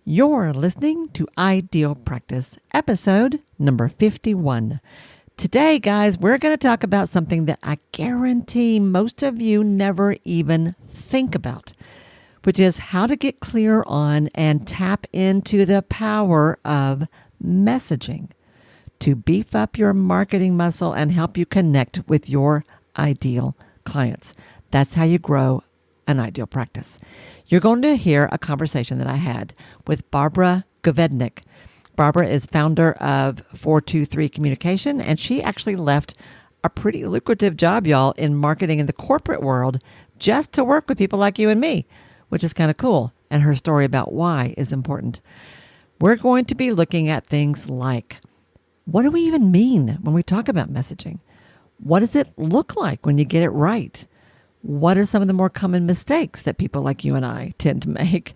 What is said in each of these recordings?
You're listening to Ideal Practice, episode number 51. Today, guys, we're going to talk about something that I guarantee most of you never even think about, which is how to get clear on and tap into the power of messaging to beef up your marketing muscle and help you connect with your ideal clients. That's how you grow an ideal practice. You're going to hear a conversation that I had with Barbara Govednik. Barbara is founder of 423 Communication, and she actually left a pretty lucrative job, y'all, in marketing in the corporate world just to work with people like you and me, which is kind of cool. And her story about why is important. We're going to be looking at things like, what do we even mean when we talk about messaging? What does it look like when you get it right? What are some of the more common mistakes that people like you and I tend to make?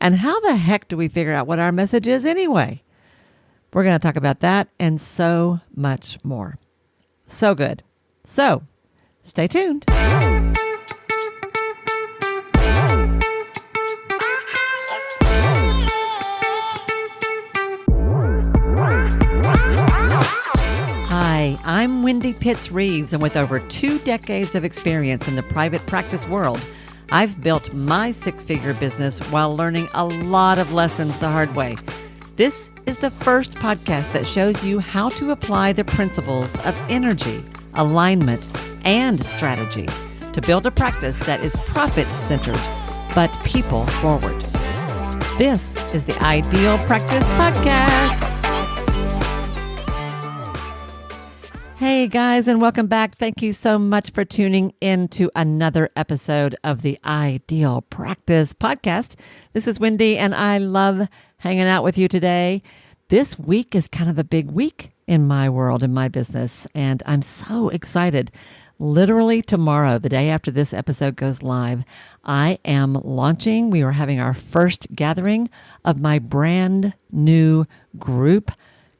And how the heck do we figure out what our message is anyway? We're going to talk about that and so much more. So good. So, stay tuned. Hi, I'm Wendy Pitts-Reeves, and with over 2 decades of experience in the private practice world, I've built my 6-figure business while learning a lot of lessons the hard way. This is the first podcast that shows you how to apply the principles of energy, alignment, and strategy to build a practice that is profit-centered, but people-forward. This is the Ideal Practice Podcast. Hey guys, and welcome back. Thank you so much for tuning in to another episode of the Ideal Practice Podcast. This is Wendy, and I love hanging out with you today. This week is kind of a big week in my world, in my business, and I'm so excited. Literally tomorrow, the day after this episode goes live, I am launching. We are having our first gathering of my brand new group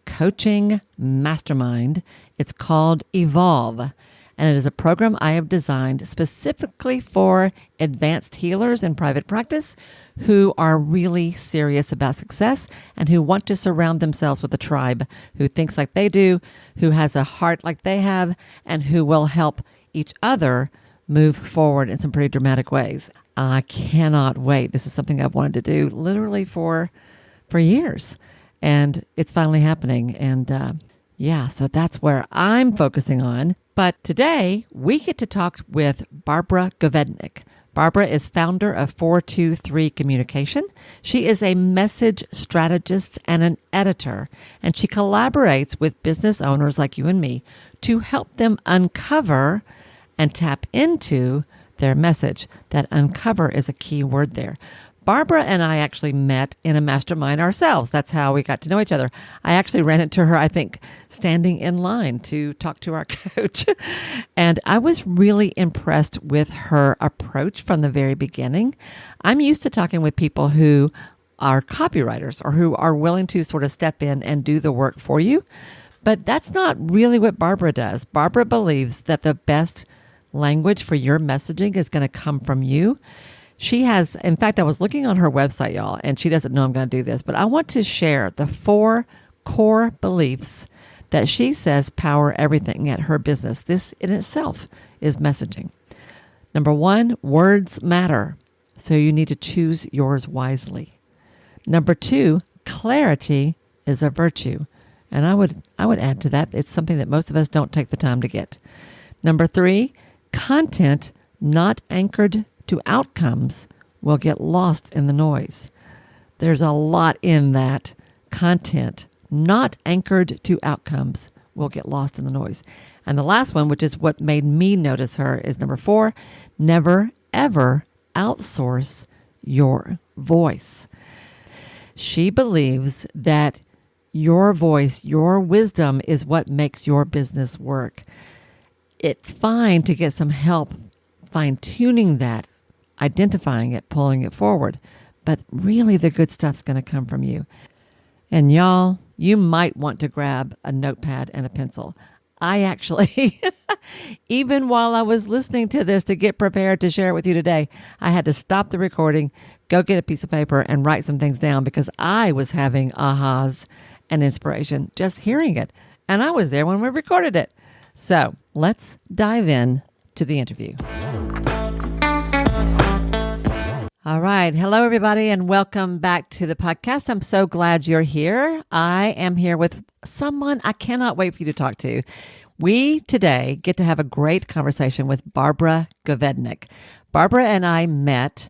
coaching mastermind. It's called Evolve, and it is a program I have designed specifically for advanced healers in private practice who are really serious about success and who want to surround themselves with a tribe who thinks like they do, who has a heart like they have, and who will help each other move forward in some pretty dramatic ways. I cannot wait. This is something I've wanted to do literally for years. And it's finally happening. And so that's where I'm focusing on. But today we get to talk with Barbara Govednik. Barbara is founder of 423 Communication. She is a message strategist and an editor, and she collaborates with business owners like you and me to help them uncover and tap into their message. That uncover is a key word there. Barbara and I actually met in a mastermind ourselves. That's how we got to know each other. I actually ran into her, I think, standing in line to talk to our coach. And I was really impressed with her approach from the very beginning. I'm used to talking with people who are copywriters or who are willing to sort of step in and do the work for you. But that's not really what Barbara does. Barbara believes that the best language for your messaging is going to come from you. She has, in fact, I was looking on her website, y'all, and she doesn't know I'm going to do this, but I want to share the 4 core beliefs that she says power everything at her business. This in itself is messaging. Number 1, words matter, so you need to choose yours wisely. Number 2, clarity is a virtue, and I would add to that, it's something that most of us don't take the time to get. Number 3, content not anchored to outcomes will get lost in the noise. There's a lot in that. Content not anchored to outcomes will get lost in the noise. And the last one, which is what made me notice her, is number 4, never ever outsource your voice. She believes that your voice, your wisdom is what makes your business work. It's fine to get some help fine-tuning that, identifying it, pulling it forward. But really the good stuff's going to come from you. And y'all, you might want to grab a notepad and a pencil. I actually, even while I was listening to this to get prepared to share it with you today, I had to stop the recording, go get a piece of paper and write some things down because I was having ahas and inspiration just hearing it. And I was there when we recorded it. So let's dive in to the interview. All right. Hello, everybody, and welcome back to the podcast. I'm so glad you're here. I am here with someone I cannot wait for you to talk to. We today get to have a great conversation with Barbara Govednik. Barbara and I met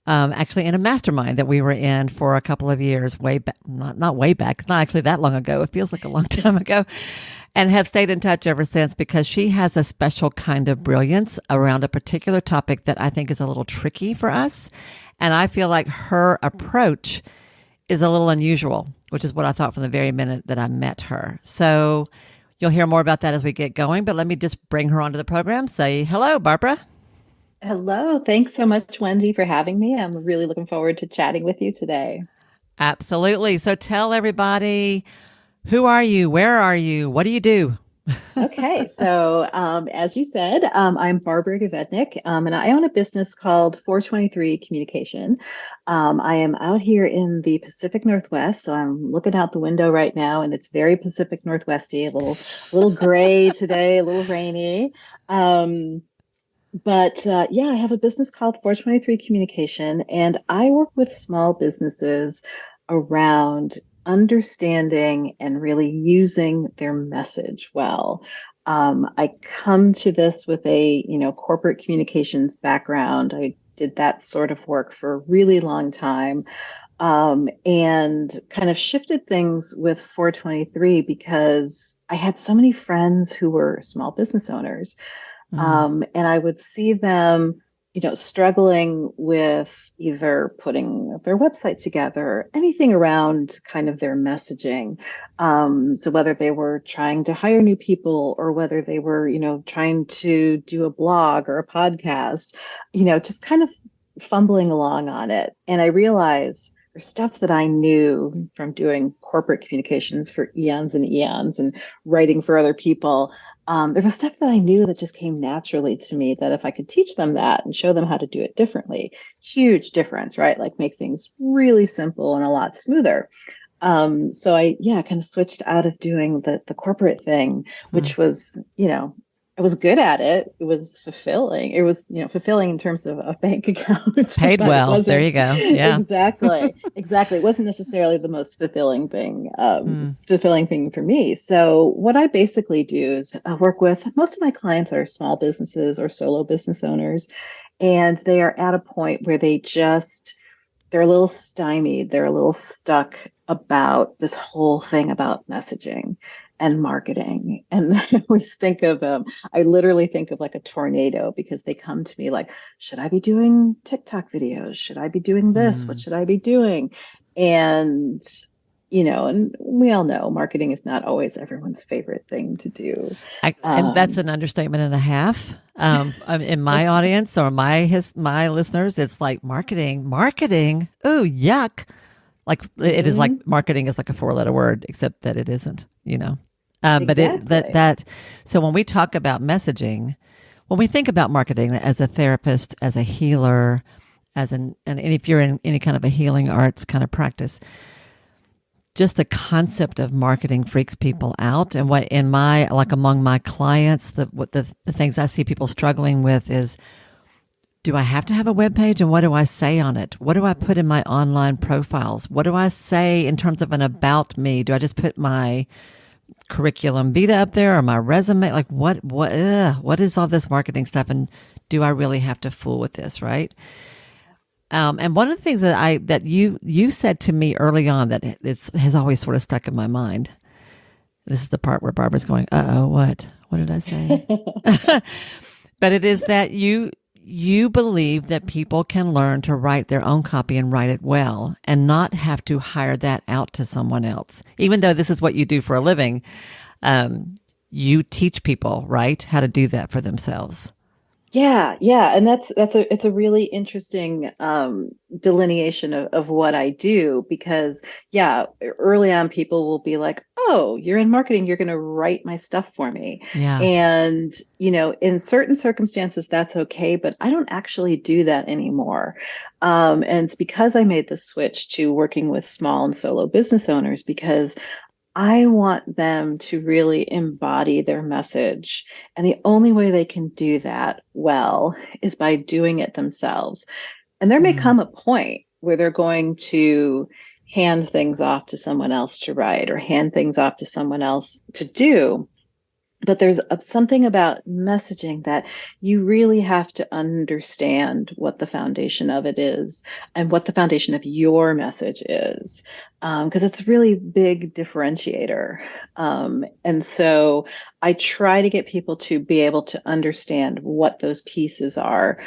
actually in a mastermind that we were in for a couple of years, way back, not way back. It's not actually that long ago. It feels like a long time ago, and have stayed in touch ever since because she has a special kind of brilliance around a particular topic that I think is a little tricky for us. And I feel like her approach is a little unusual, which is what I thought from the very minute that I met her. So you'll hear more about that as we get going, but let me just bring her onto the program. Say hello, Barbara. Hello. Thanks so much, Wendy, for having me. I'm really looking forward to chatting with you today. Absolutely. So tell everybody, who are you? Where are you? What do you do? Okay, so as you said, I'm Barbara Govednik, and I own a business called 423 Communication. I am out here in the Pacific Northwest, so I'm looking out the window right now, and it's very Pacific Northwesty, a little gray today, a little rainy. But I have a business called 423 Communication, and I work with small businesses around understanding and really using their message well. I come to this with a, corporate communications background. I did that sort of work for a really long time, and kind of shifted things with 423 because I had so many friends who were small business owners. And I would see them, struggling with either putting their website together, anything around kind of their messaging. So whether they were trying to hire new people or whether they were, trying to do a blog or a podcast, just kind of fumbling along on it. And I realized there's stuff that I knew from doing corporate communications for eons and eons and writing for other people. There was stuff that I knew that just came naturally to me that if I could teach them that and show them how to do it differently, huge difference, right? Like make things really simple and a lot smoother. So I kind of switched out of doing the corporate thing, which was, I was good at it. It was fulfilling. It was, fulfilling in terms of a bank account. Paid well. There you go. Yeah. Exactly. It wasn't necessarily the most fulfilling thing for me. So what I basically do is work with, most of my clients are small businesses or solo business owners, and they are at a point where they're a little stymied. They're a little stuck about this whole thing about messaging and marketing. And I literally think of like a tornado because they come to me like, should I be doing TikTok videos? Should I be doing this? What should I be doing? And, and we all know marketing is not always everyone's favorite thing to do. And that's an understatement and a half. In my audience or my listeners, it's like marketing. Ooh, yuck. Like it is like marketing is like a 4-letter word, except that it isn't, Exactly. So when we talk about messaging, when we think about marketing as a therapist, as a healer, and if you're in any kind of a healing arts kind of practice, just the concept of marketing freaks people out. And what among my clients, the things I see people struggling with is, do I have to have a web page, and what do I say on it? What do I put in my online profiles? What do I say in terms of an about me? Do I just put my curriculum vitae up there or my resume? Like what is all this marketing stuff? And do I really have to fool with this? Right. And one of the things that you said to me early on that has always sort of stuck in my mind. This is the part where Barbara's going, uh-oh, what did I say? But it is that you believe that people can learn to write their own copy and write it well and not have to hire that out to someone else. Even though this is what you do for a living, you teach people, right, how to do that for themselves. Yeah, and it's a really interesting delineation of what I do because yeah, early on people will be like, "Oh, you're in marketing, you're going to write my stuff for me." Yeah. And in certain circumstances that's okay, but I don't actually do that anymore. And it's because I made the switch to working with small and solo business owners because I want them to really embody their message. And the only way they can do that well is by doing it themselves. And there may Mm. come a point where they're going to hand things off to someone else to write or hand things off to someone else to do. But there's something about messaging that you really have to understand what the foundation of it is and what the foundation of your message is, because it's a really big differentiator. And so I try to get people to be able to understand what those pieces are,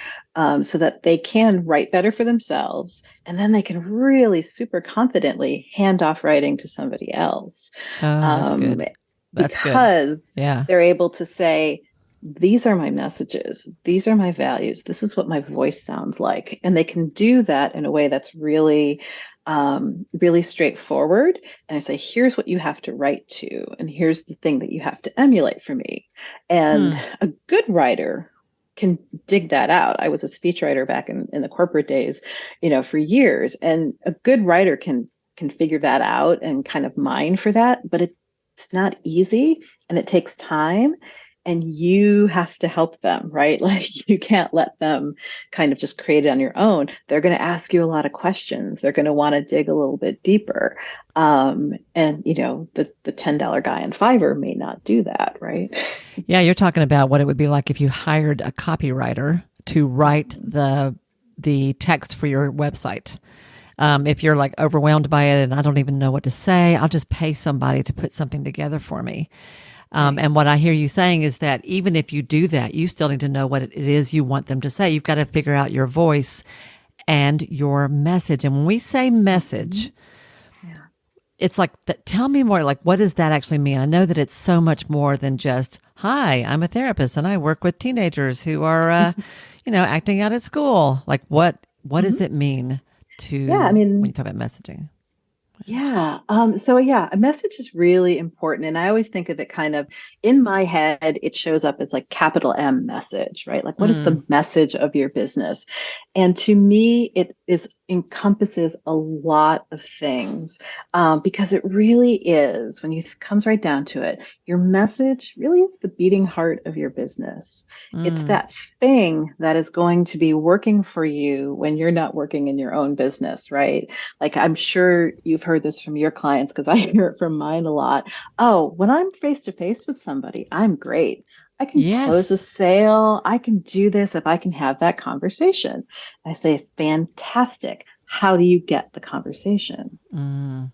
so that they can write better for themselves. And then they can really super confidently hand off writing to somebody else. Oh, that's Um, good. That's good. because Yeah. they're able to say, these are my messages, these are my values, this is what my voice sounds like. And they can do that in a way that's really, really straightforward. And I say, here's what you have to write to, and here's the thing that you have to emulate for me. And Hmm. a good writer can dig that out. I was a speechwriter back in the corporate days, for years. And a good writer can figure that out and kind of mine for that, but it's not easy and it takes time and you have to help them, right? Like you can't let them kind of just create it on your own. They're going to ask you a lot of questions. They're going to want to dig a little bit deeper. And the $10 guy in Fiverr may not do that, right? Yeah, you're talking about what it would be like if you hired a copywriter to write the text for your website. If you're like overwhelmed by it and I don't even know what to say, I'll just pay somebody to put something together for me. Right. And what I hear you saying is that even if you do that, you still need to know what it is you want them to say. You've got to figure out your voice and your message. And when we say Mhm. message, Yeah. it's like, tell me more. Like, what does that actually mean? I know that it's so much more than just, hi, I'm a therapist and I work with teenagers who are, acting out at school. Like, what does Mhm. it mean Yeah, I when you mean, talk about messaging? yeah. So yeah, a message is really important. And I always think of it kind of in my head, it shows up as like capital M message, right? Like what is Mm, the message of your business? And to me, it is encompasses a lot of things, because it really is, when you comes right down to it, your message really is the beating heart of your business. It's mm, that thing that is going to be working for you when you're not working in your own business, right? Like I'm sure you've heard this from your clients because I hear it from mine a lot. Oh, when I'm face to face with somebody, I'm great. I can close a yes. sale. I can do this if I can have that conversation. I say, fantastic. How do you get the conversation? Mm,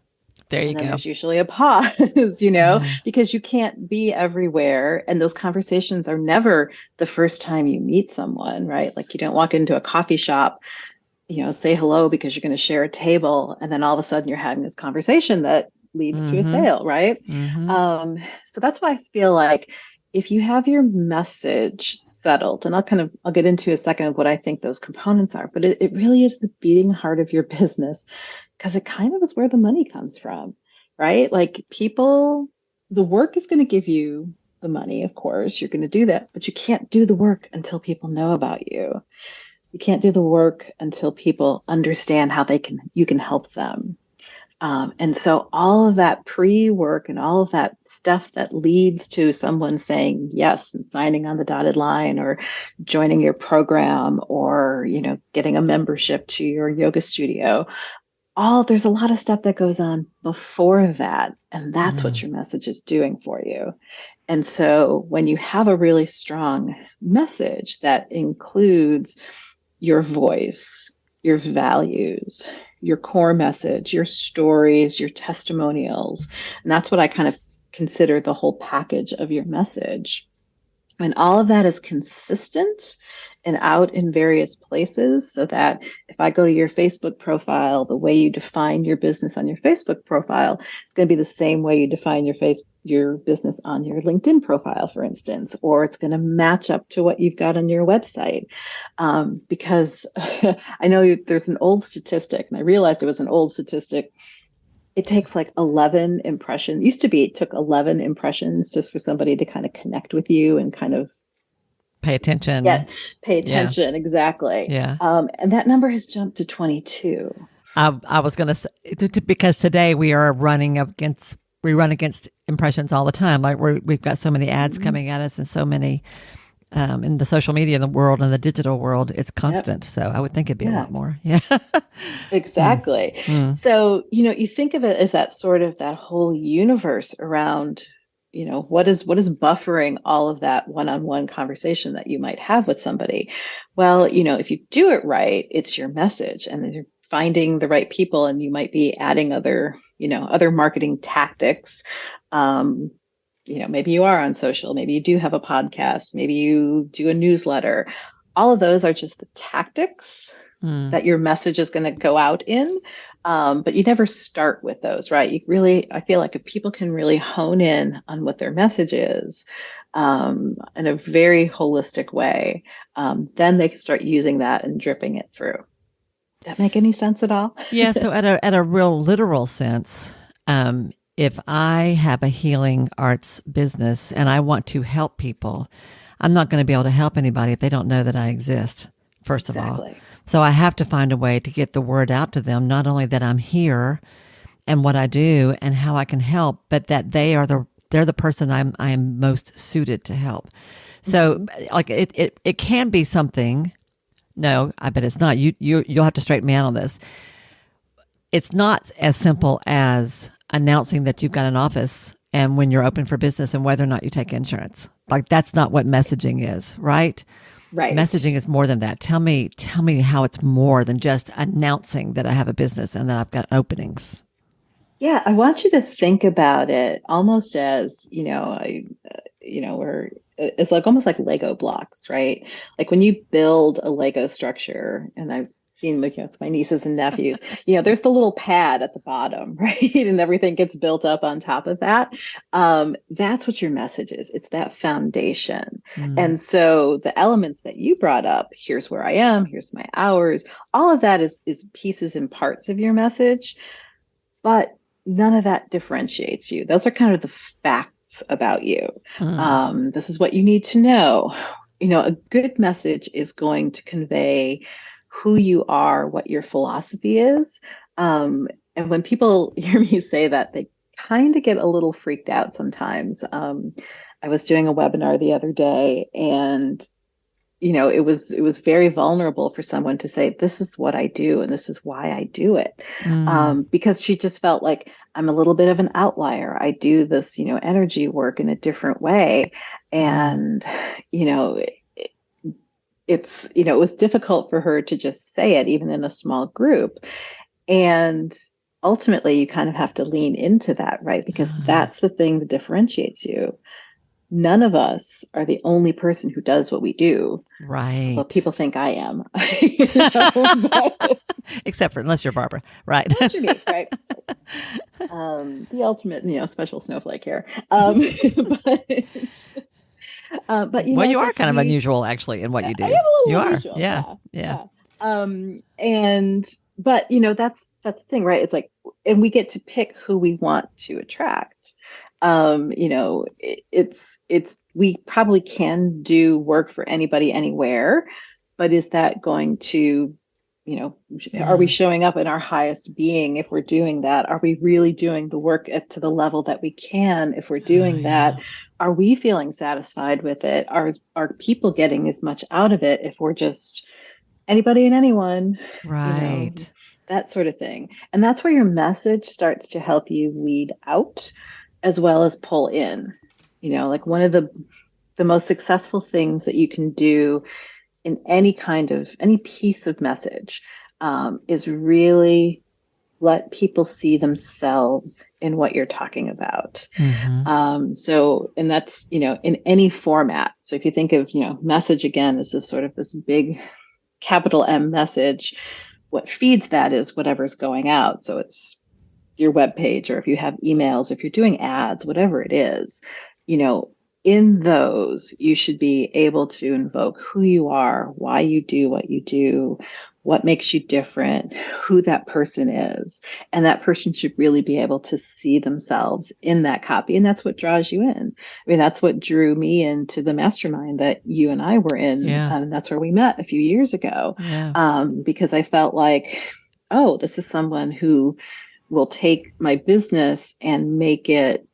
there you And then go. there's usually a pause, Yeah. because you can't be everywhere. And those conversations are never the first time you meet someone, right? Like you don't walk into a coffee shop, say hello because you're going to share a table. And then all of a sudden you're having this conversation that leads to a Mm-hmm. sale, right? Mm-hmm. So that's why I feel like if you have your message settled, and I'll get into a second of what I think those components are, but it really is the beating heart of your business because it kind of is where the money comes from, right? Like people, the work is going to give you the money, of course, you're going to do that, but you can't do the work until people know about you. You can't do the work until people understand how you can help them. And so all of that pre-work and all of that stuff that leads to someone saying yes and signing on the dotted line or joining your program or, getting a membership to your yoga studio, there's a lot of stuff that goes on before that. And that's what Mm, your message is doing for you. And so when you have a really strong message that includes your voice, your values, your core message, your stories, your testimonials. And that's what I kind of consider the whole package of your message. And all of that is consistent and out in various places so that if I go to your Facebook profile, the way you define your business on your Facebook profile is going to be the same way you define your your business on your LinkedIn profile, for instance, or it's going to match up to what you've got on your website. Because I know there's an old statistic, and I realized it was an old statistic. It takes like 11 impressions. Used to be it took 11 impressions just for somebody to kind of connect with you and kind of pay attention. Yeah, pay attention. Yeah. Exactly. Yeah. And that number has jumped to 22. I was going to say, because today we run against impressions all the time. Like we've got so many ads coming at us and so many in the social media in the world and the digital world, it's constant. Yep. So I would think it'd be a lot more. Yeah. Exactly. So, you think of it as that whole universe around, what is buffering all of that one-on-one conversation that you might have with somebody. Well, if you do it right, it's your message, and then you're finding the right people, and you might be adding other marketing tactics. Maybe you are on social, maybe you do have a podcast, maybe you do a newsletter. All of those are just the tactics that your message is going to go out in. But you never start with those, right? I feel like if people can really hone in on what their message is in a very holistic way, then they can start using that and dripping it through. Does that make any sense at all? Yeah. So at a real literal sense, if I have a healing arts business and I want to help people, I'm not going to be able to help anybody if they don't know that I exist, first of all. So I have to find a way to get the word out to them, not only that I'm here and what I do and how I can help, but that they're the person I am most suited to help. So like it can be something. No, I bet it's not. You'll have to straighten me out on this. It's not as simple as announcing that you've got an office and when you're open for business and whether or not you take insurance. Like that's not what messaging is, right? Right. Messaging is more than that. Tell me how it's more than just announcing that I have a business and that I've got openings. Yeah, I want you to think about it almost as, it's like almost like Lego blocks, right? Like when you build a Lego structure, and I've seen with my nieces and nephews, there's the little pad at the bottom, right? And everything gets built up on top of that. That's what your message is. It's that foundation. And so the elements that you brought up, here's where I am, here's my hours, all of that is pieces and parts of your message, but none of that differentiates you. Those are kind of the facts about you. This is what you need to know. A good message is going to convey who you are, what your philosophy is. And when people hear me say that, they kind of get a little freaked out sometimes. I was doing a webinar the other day, and it was very vulnerable for someone to say, this is what I do and this is why I do it. Because she just felt like, I'm a little bit of an outlier. I do this, energy work in a different way. And, it was difficult for her to just say it, even in a small group. And ultimately, you kind of have to lean into that, right? Because that's the thing that differentiates you. None of us are the only person who does what we do. Right. Well, people think I am. Except for unless you're Barbara. Right. Unless you're me, right? The ultimate, special snowflake here. But well, you are kind of unusual actually in what you do. I am a little you unusual. are. Yeah. But that's the thing, right? It's like, and we get to pick who we want to attract. We probably can do work for anybody anywhere, but is that going to, are we showing up in our highest being if we're doing that? Are we really doing the work to the level that we can if we're doing that? Are we feeling satisfied with it? Are people getting as much out of it if we're just anybody and anyone? Right. That sort of thing. And that's where your message starts to help you lead out as well as pull in. Like one of the most successful things that you can do in any piece of message is really let people see themselves in what you're talking about. And that's, in any format. So if you think of, message again, as this big capital M message, what feeds that is whatever's going out. So it's your web page, or if you have emails, if you're doing ads, whatever it is, you know, in those, you should be able to invoke who you are, why you do what you do, what makes you different, who that person is. And that person should really be able to see themselves in that copy. And that's what draws you in. I mean, that's what drew me into the mastermind that you and I were in. Yeah. That's where we met a few years ago. Yeah. Because I felt like, oh, this is someone who will take my business and make it,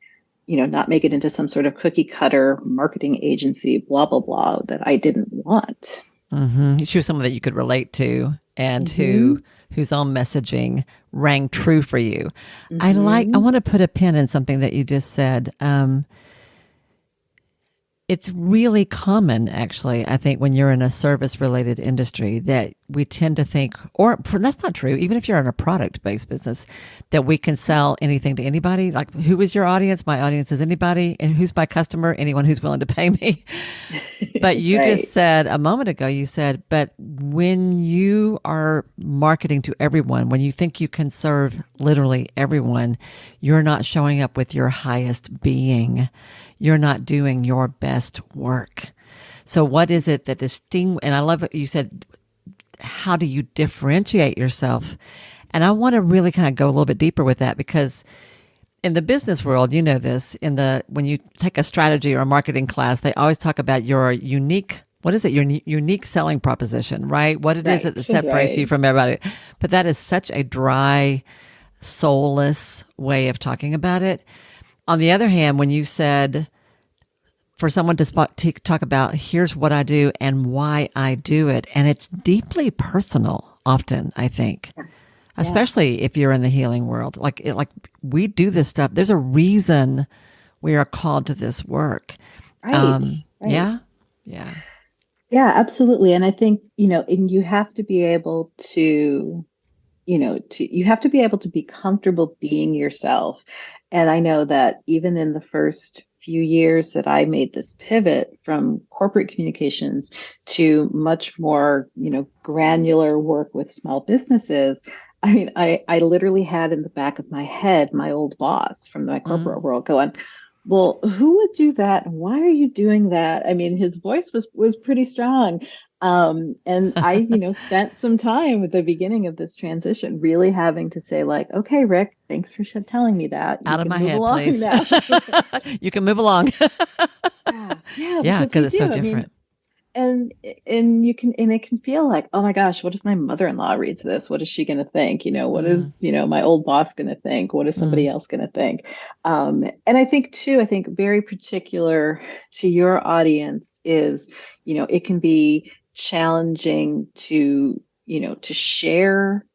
not make it into some sort of cookie cutter marketing agency, blah, blah, blah, that I didn't want. Mm-hmm. She was someone that you could relate to and whose own messaging rang true for you. I want to put a pin in something that you just said. It's really common, actually, I think, when you're in a service-related industry that we tend to think, that's not true, even if you're in a product-based business, that we can sell anything to anybody. Like, who is your audience? My audience is anybody. And who's my customer? Anyone who's willing to pay me. But you Right. just said a moment ago, but when you are marketing to everyone, when you think you can serve literally everyone, you're not showing up with your highest being. You're not doing your best work. So what is it that and I love what you said, how do you differentiate yourself? And I want to really kind of go a little bit deeper with that, because in the business world, you know this, when you take a strategy or a marketing class, they always talk about your unique, what is it? Your unique selling proposition, right? What it is that separates you from everybody. But that is such a dry, soulless way of talking about it. On the other hand, when you said for someone to talk about, here's what I do and why I do it, and it's deeply personal often, I think, especially if you're in the healing world. Like we do this stuff. There's a reason we are called to this work. Right. Yeah. Yeah, absolutely. And I think, and you have to be able to, you have to be able to be comfortable being yourself. And I know that even in the first few years that I made this pivot from corporate communications to much more, granular work with small businesses, I mean, I literally had in the back of my head my old boss from my corporate world going, well, who would do that? Why are you doing that? I mean, his voice was pretty strong. And I, spent some time at the beginning of this transition really having to say, like, okay, Rick, thanks for telling me that. Out of my head, please. Now. You can move along. Yeah, because it's so different. I mean, and you can, and it can feel like, oh my gosh, what if my mother-in-law reads this? What is she going to think? What is, my old boss going to think? What is somebody else going to think? And I think very particular to your audience is, it can be challenging to share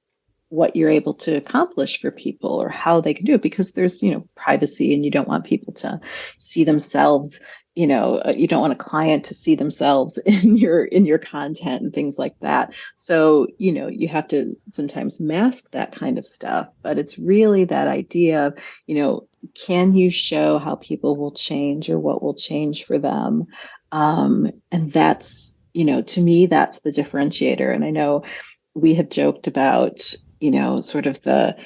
what you're able to accomplish for people or how they can do it, because there's, privacy, and you don't want people to see themselves, you don't want a client to see themselves in your content and things like that. So, you have to sometimes mask that kind of stuff, but it's really that idea of, can you show how people will change or what will change for them? And that's, to me, that's the differentiator. And I know we have joked about, sort of the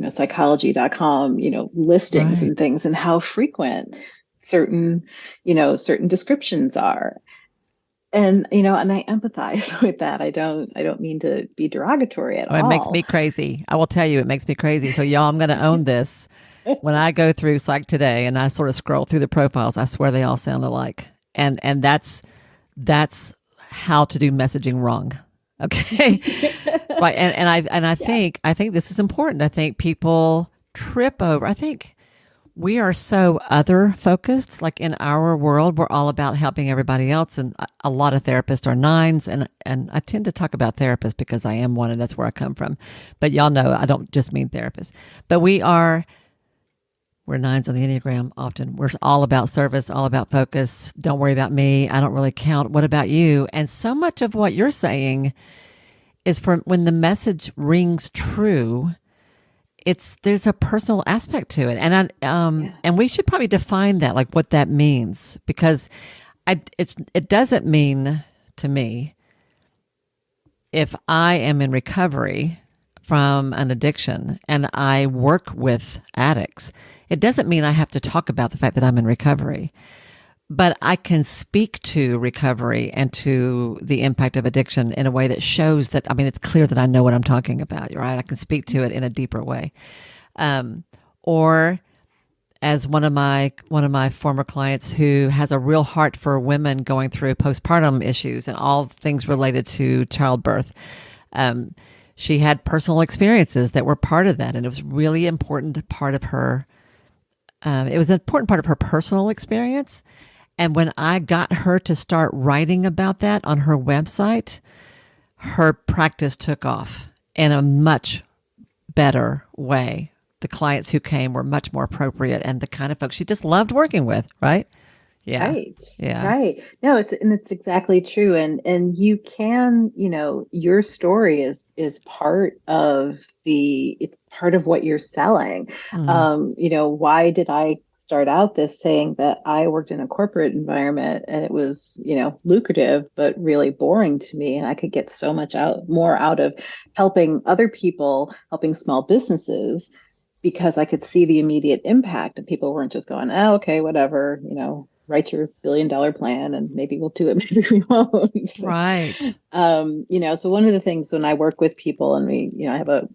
psychology.com, listings and things, and how frequent certain descriptions are. And, and I empathize with that. I don't mean to be derogatory at all. It makes me crazy. I will tell you, it makes me crazy. So y'all, I'm going to own this. When I go through Psych Today and I sort of scroll through the profiles, I swear they all sound alike. And that's how to do messaging wrong. Okay. Right. And I think this is important. I think people trip over. I think we are so other focused. Like in our world, we're all about helping everybody else. And a lot of therapists are nines. And I tend to talk about therapists because I am one and that's where I come from. But y'all know I don't just mean therapists. But we're nines on the Enneagram often. We're all about service, all about focus. Don't worry about me. I don't really count. What about you? And so much of what you're saying is from when the message rings true, there's a personal aspect to it. And and we should probably define that, like what that means, because it doesn't mean to me, if I am in recovery from an addiction and I work with addicts, it doesn't mean I have to talk about the fact that I'm in recovery, but I can speak to recovery and to the impact of addiction in a way that shows that, I mean, it's clear that I know what I'm talking about, right? I can speak to it in a deeper way. Or as one of my former clients who has a real heart for women going through postpartum issues and all things related to childbirth. She had personal experiences that were part of that, and it was really important part of her. It was an important part of her personal experience. And when I got her to start writing about that on her website, her practice took off in a much better way. The clients who came were much more appropriate and the kind of folks she just loved working with, right? Yeah. Right. Yeah. Right. No, it's exactly true. And you can, your story is part of it's part of what you're selling. Why did I start out this saying that I worked in a corporate environment and it was, lucrative, but really boring to me. And I could get so much more out of helping other people, helping small businesses, because I could see the immediate impact and people weren't just going, oh, okay, whatever, write your $1 billion plan and maybe we'll do it, maybe we won't. Right. So one of the things when I work with people and I have a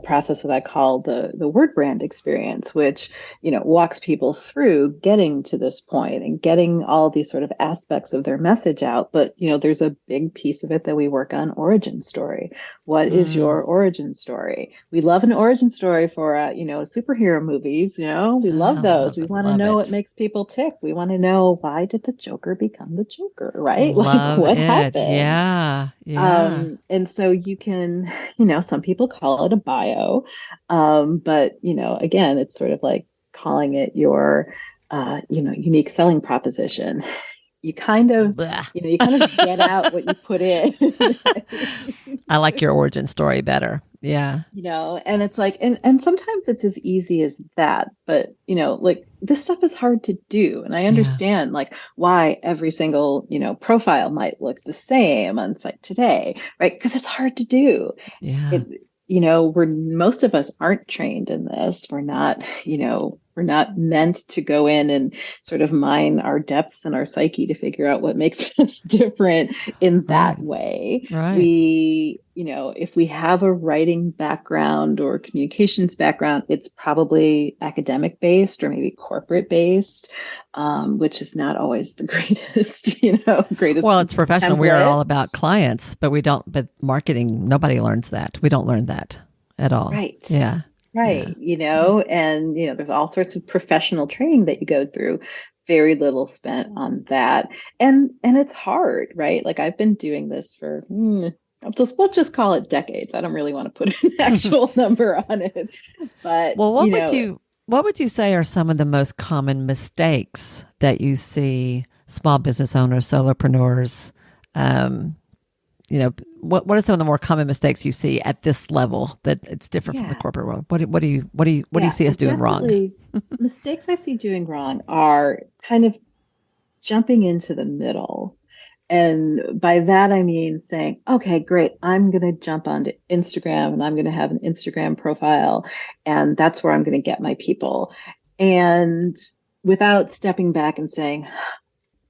process that I call the word brand experience, which, walks people through getting to this point and getting all these sort of aspects of their message out. But, there's a big piece of it that we work on: origin story. What is your origin story? We love an origin story for, superhero movies. We love those. We want to know what makes people tick. We want to know, why did the Joker become the Joker, right? Love what it. happened? Yeah. Yeah. And so you can, some people call it a bio. But, again, it's sort of like calling it your, unique selling proposition. You kind of, get out what you put in. I like your origin story better. Yeah. And it's like, and sometimes it's as easy as that, but, like this stuff is hard to do. And I understand like why every single, profile might look the same on site today, right? Because it's hard to do. Yeah. Most of us aren't trained in this. We're not meant to go in and sort of mine our depths and our psyche to figure out what makes us different in that way. Right. We, if we have a writing background or communications background, it's probably academic based or maybe corporate based, which is not always the greatest, greatest. Well, it's professional. template. We're all about clients, but but marketing, nobody learns that. We don't learn that at all. Right. Yeah. Right. And, there's all sorts of professional training that you go through. Very little spent on that. And it's hard, right? Like I've been doing this for, let's just call it decades. I don't really want to put an actual number on it, but well, what would you say are some of the most common mistakes that you see small business owners, solopreneurs, what are some of the more common mistakes you see at this level that it's different from the corporate world? What do you see us doing wrong? Mistakes I see doing wrong are kind of jumping into the middle. And by that, I mean saying, okay, great. I'm going to jump onto Instagram and I'm going to have an Instagram profile. And that's where I'm going to get my people. And without stepping back and saying,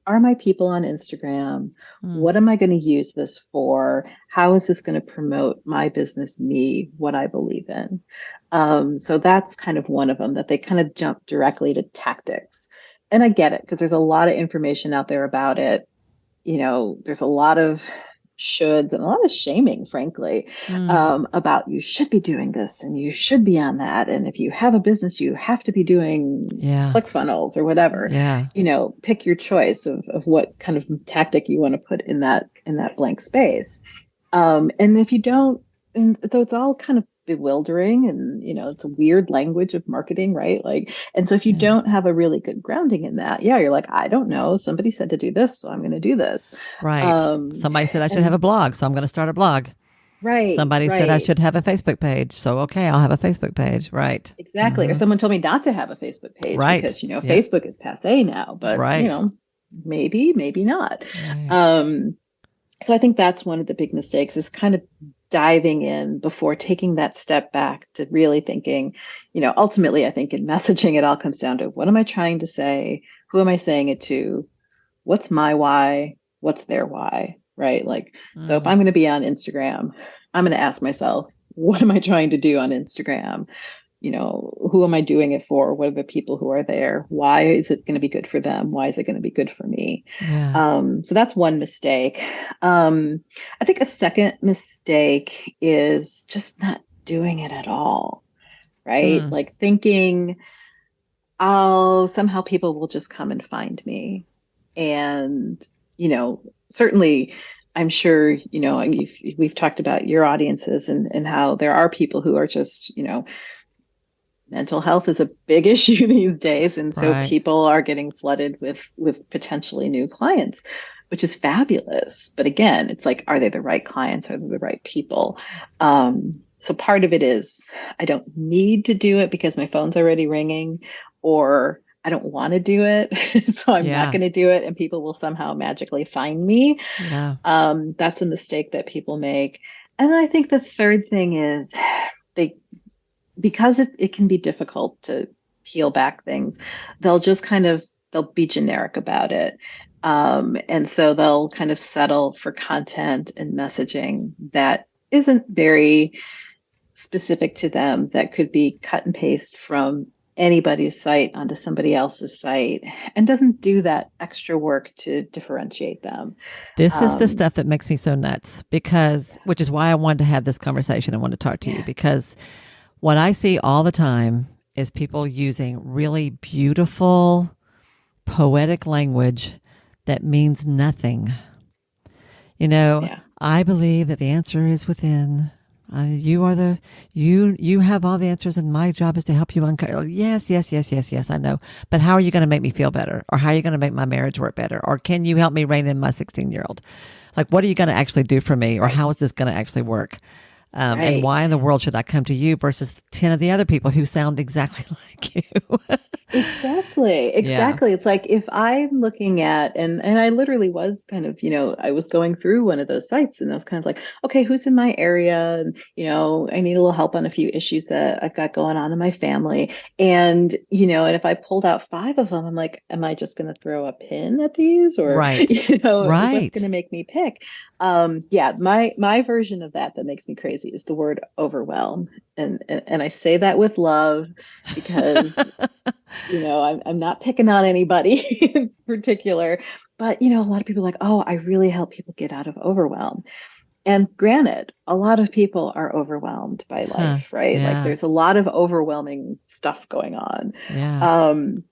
are my people on Instagram? What am I going to use this for? How is this going to promote my business, me, what I believe in? So that's kind of one of them, that they kind of jump directly to tactics. And I get it, because there's a lot of information out there about it. There's a lot of shoulds and a lot of shaming, frankly, about you should be doing this and you should be on that. And if you have a business, you have to be doing ClickFunnels or whatever. Yeah. Pick your choice of what kind of tactic you want to put in that blank space. And if you don't, and so it's all kind of bewildering and, it's a weird language of marketing, right? Like, and so if you don't have a really good grounding in that, you're like, I don't know. Somebody said to do this, so I'm going to do this. Right. Somebody said I should have a blog, so I'm going to start a blog. Right. Somebody said I should have a Facebook page, so okay, I'll have a Facebook page. Right. Exactly. Or someone told me not to have a Facebook page because, Facebook is passé now, but maybe not. Right. So I think that's one of the big mistakes, is kind of diving in before taking that step back to really thinking, ultimately, I think in messaging, it all comes down to what am I trying to say? Who am I saying it to? What's my why? What's their why? Right? Like, so if I'm going to be on Instagram, I'm going to ask myself, what am I trying to do on Instagram? Who am I doing it for? What are the people who are there? Why is it going to be good for them? Why is it going to be good for me? Yeah. So that's one mistake. I think a second mistake is just not doing it at all, right? Mm. Like thinking, oh, somehow people will just come and find me. And, certainly I'm sure, we've talked about your audiences and how there are people who are just, mental health is a big issue these days. And so Right. people are getting flooded with potentially new clients, which is fabulous. But again, it's like, are they the right clients? Are they the right people? So part of it is I don't need to do it because my phone's already ringing, or I don't want to do it. So I'm not Yeah. going to do it and people will somehow magically find me. Yeah. That's a mistake that people make. And I think the third thing is they because it can be difficult to peel back things, they'll just they'll be generic about it. And so they'll kind of settle for content and messaging that isn't very specific to them, that could be cut and paste from anybody's site onto somebody else's site and doesn't do that extra work to differentiate them. This is the Um, stuff that makes me so nuts because, which is why I wanted to have this conversation. I wanted to talk to you yeah, because what I see all the time is people using really beautiful, poetic language that means nothing. yeah, I believe that the answer is within. You are you have all the answers, and my job is to help you uncover. Yes, yes, yes, yes, yes. I know, but how are you going to make me feel better, or how are you going to make my marriage work better, or can you help me rein in my 16-year-old? Like, what are you going to actually do for me, or right, how is this going to actually work? And right. why in the world should I come to you versus 10 of the other people who sound exactly like you? Exactly. Yeah. Exactly. It's like if I'm looking at and I literally was kind of, I was going through one of those sites and I was kind of like, okay, who's in my area? And, I need a little help on a few issues that I've got going on in my family. And, and if I pulled out five of them, I'm like, am I just going to throw a pin at these or, Right. what's going to Right. make me pick? Yeah, my version of that makes me crazy is the word overwhelm. And I say that with love because I'm not picking on anybody in particular, but a lot of people are like, oh, I really help people get out of overwhelm. And granted, a lot of people are overwhelmed by Huh. life, right? Like Yeah. there's a lot of overwhelming stuff going on. Yeah. Um,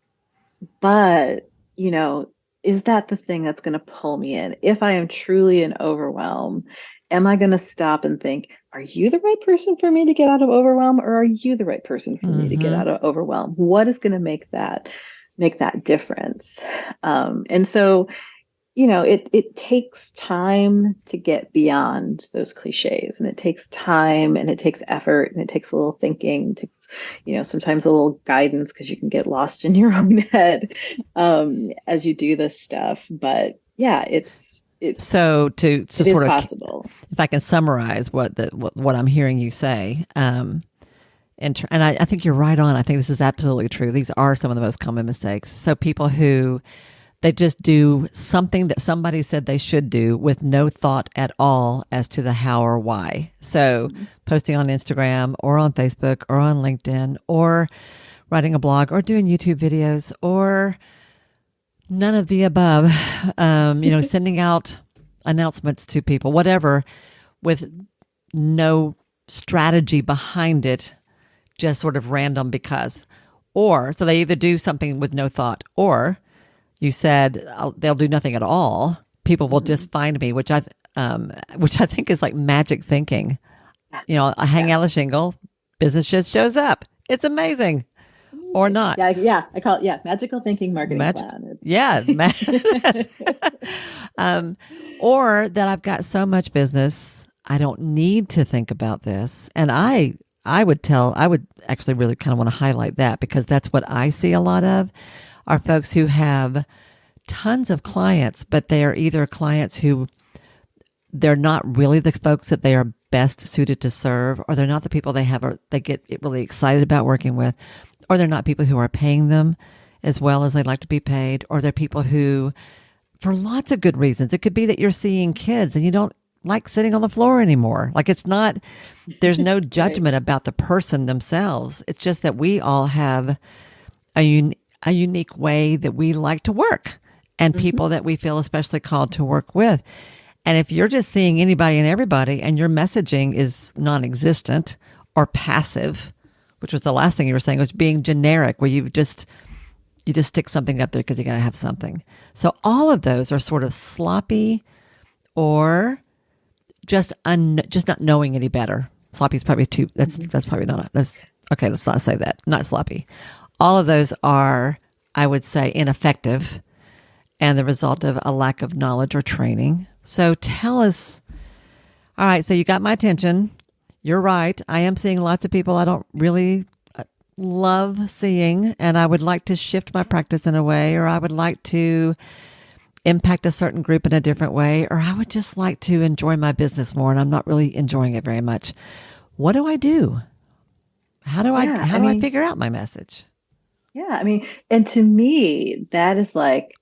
but, you know, is that the thing that's going to pull me in? If I am truly in overwhelm, am I going to stop and think, are you the right person for me to get out of overwhelm, or are you the right person for me to get Mm-hmm. out of overwhelm? What is going to make that difference? And so it takes time to get beyond those cliches, and it takes time and it takes effort and it takes a little thinking, it takes, sometimes a little guidance because you can get lost in your own head as you do this stuff. But yeah, So to it is sort of, possible. if I can summarize what I'm hearing you say, and I think you're right on. I think this is absolutely true. These are some of the most common mistakes. So people who they just do something that somebody said they should do with no thought at all as to the how or why. So Mhm. posting on Instagram or on Facebook or on LinkedIn or writing a blog or doing YouTube videos or none of the above, sending out announcements to people, whatever, with no strategy behind it, just sort of random because. Or, so they either do something with no thought, or you said they'll do nothing at all. People will Mhm. just find me, which I think is like magic thinking. I hang Yeah. out a shingle, business just shows up. It's amazing, or not. Yeah, yeah. I call it, yeah, magical thinking marketing Magic, plan. yeah. um, or that I've got so much business, I don't need to think about this. And I would actually really kind of want to highlight that because that's what I see a lot of are folks who have tons of clients, but they are either clients who they're not really the folks that they are best suited to serve, or they're not the people they get really excited about working with, or they're not people who are paying them as well as they'd like to be paid, or they're people who, for lots of good reasons, it could be that you're seeing kids and you don't like sitting on the floor anymore. Like there's no judgment Right. about the person themselves. It's just that we all have a unique way that we like to work and Hmm. people that we feel especially called to work with. And if you're just seeing anybody and everybody and your messaging is non-existent or passive, which was the last thing you were saying, was being generic, where you just stick something up there because you got to have something. So all of those are sort of sloppy or just not knowing any better. Sloppy is probably too. Hmm. That's probably not. That's okay. Let's not say that. Not sloppy. All of those are, I would say, ineffective and the result of a lack of knowledge or training. So tell us. All right. So you got my attention. You're right. I am seeing lots of people I don't really love seeing, and I would like to shift my practice in a way, or I would like to impact a certain group in a different way, or I would just like to enjoy my business more and I'm not really enjoying it very much. What do I do? Yeah. How I do I mean, figure out my message? yeah. I mean, and to me, that is like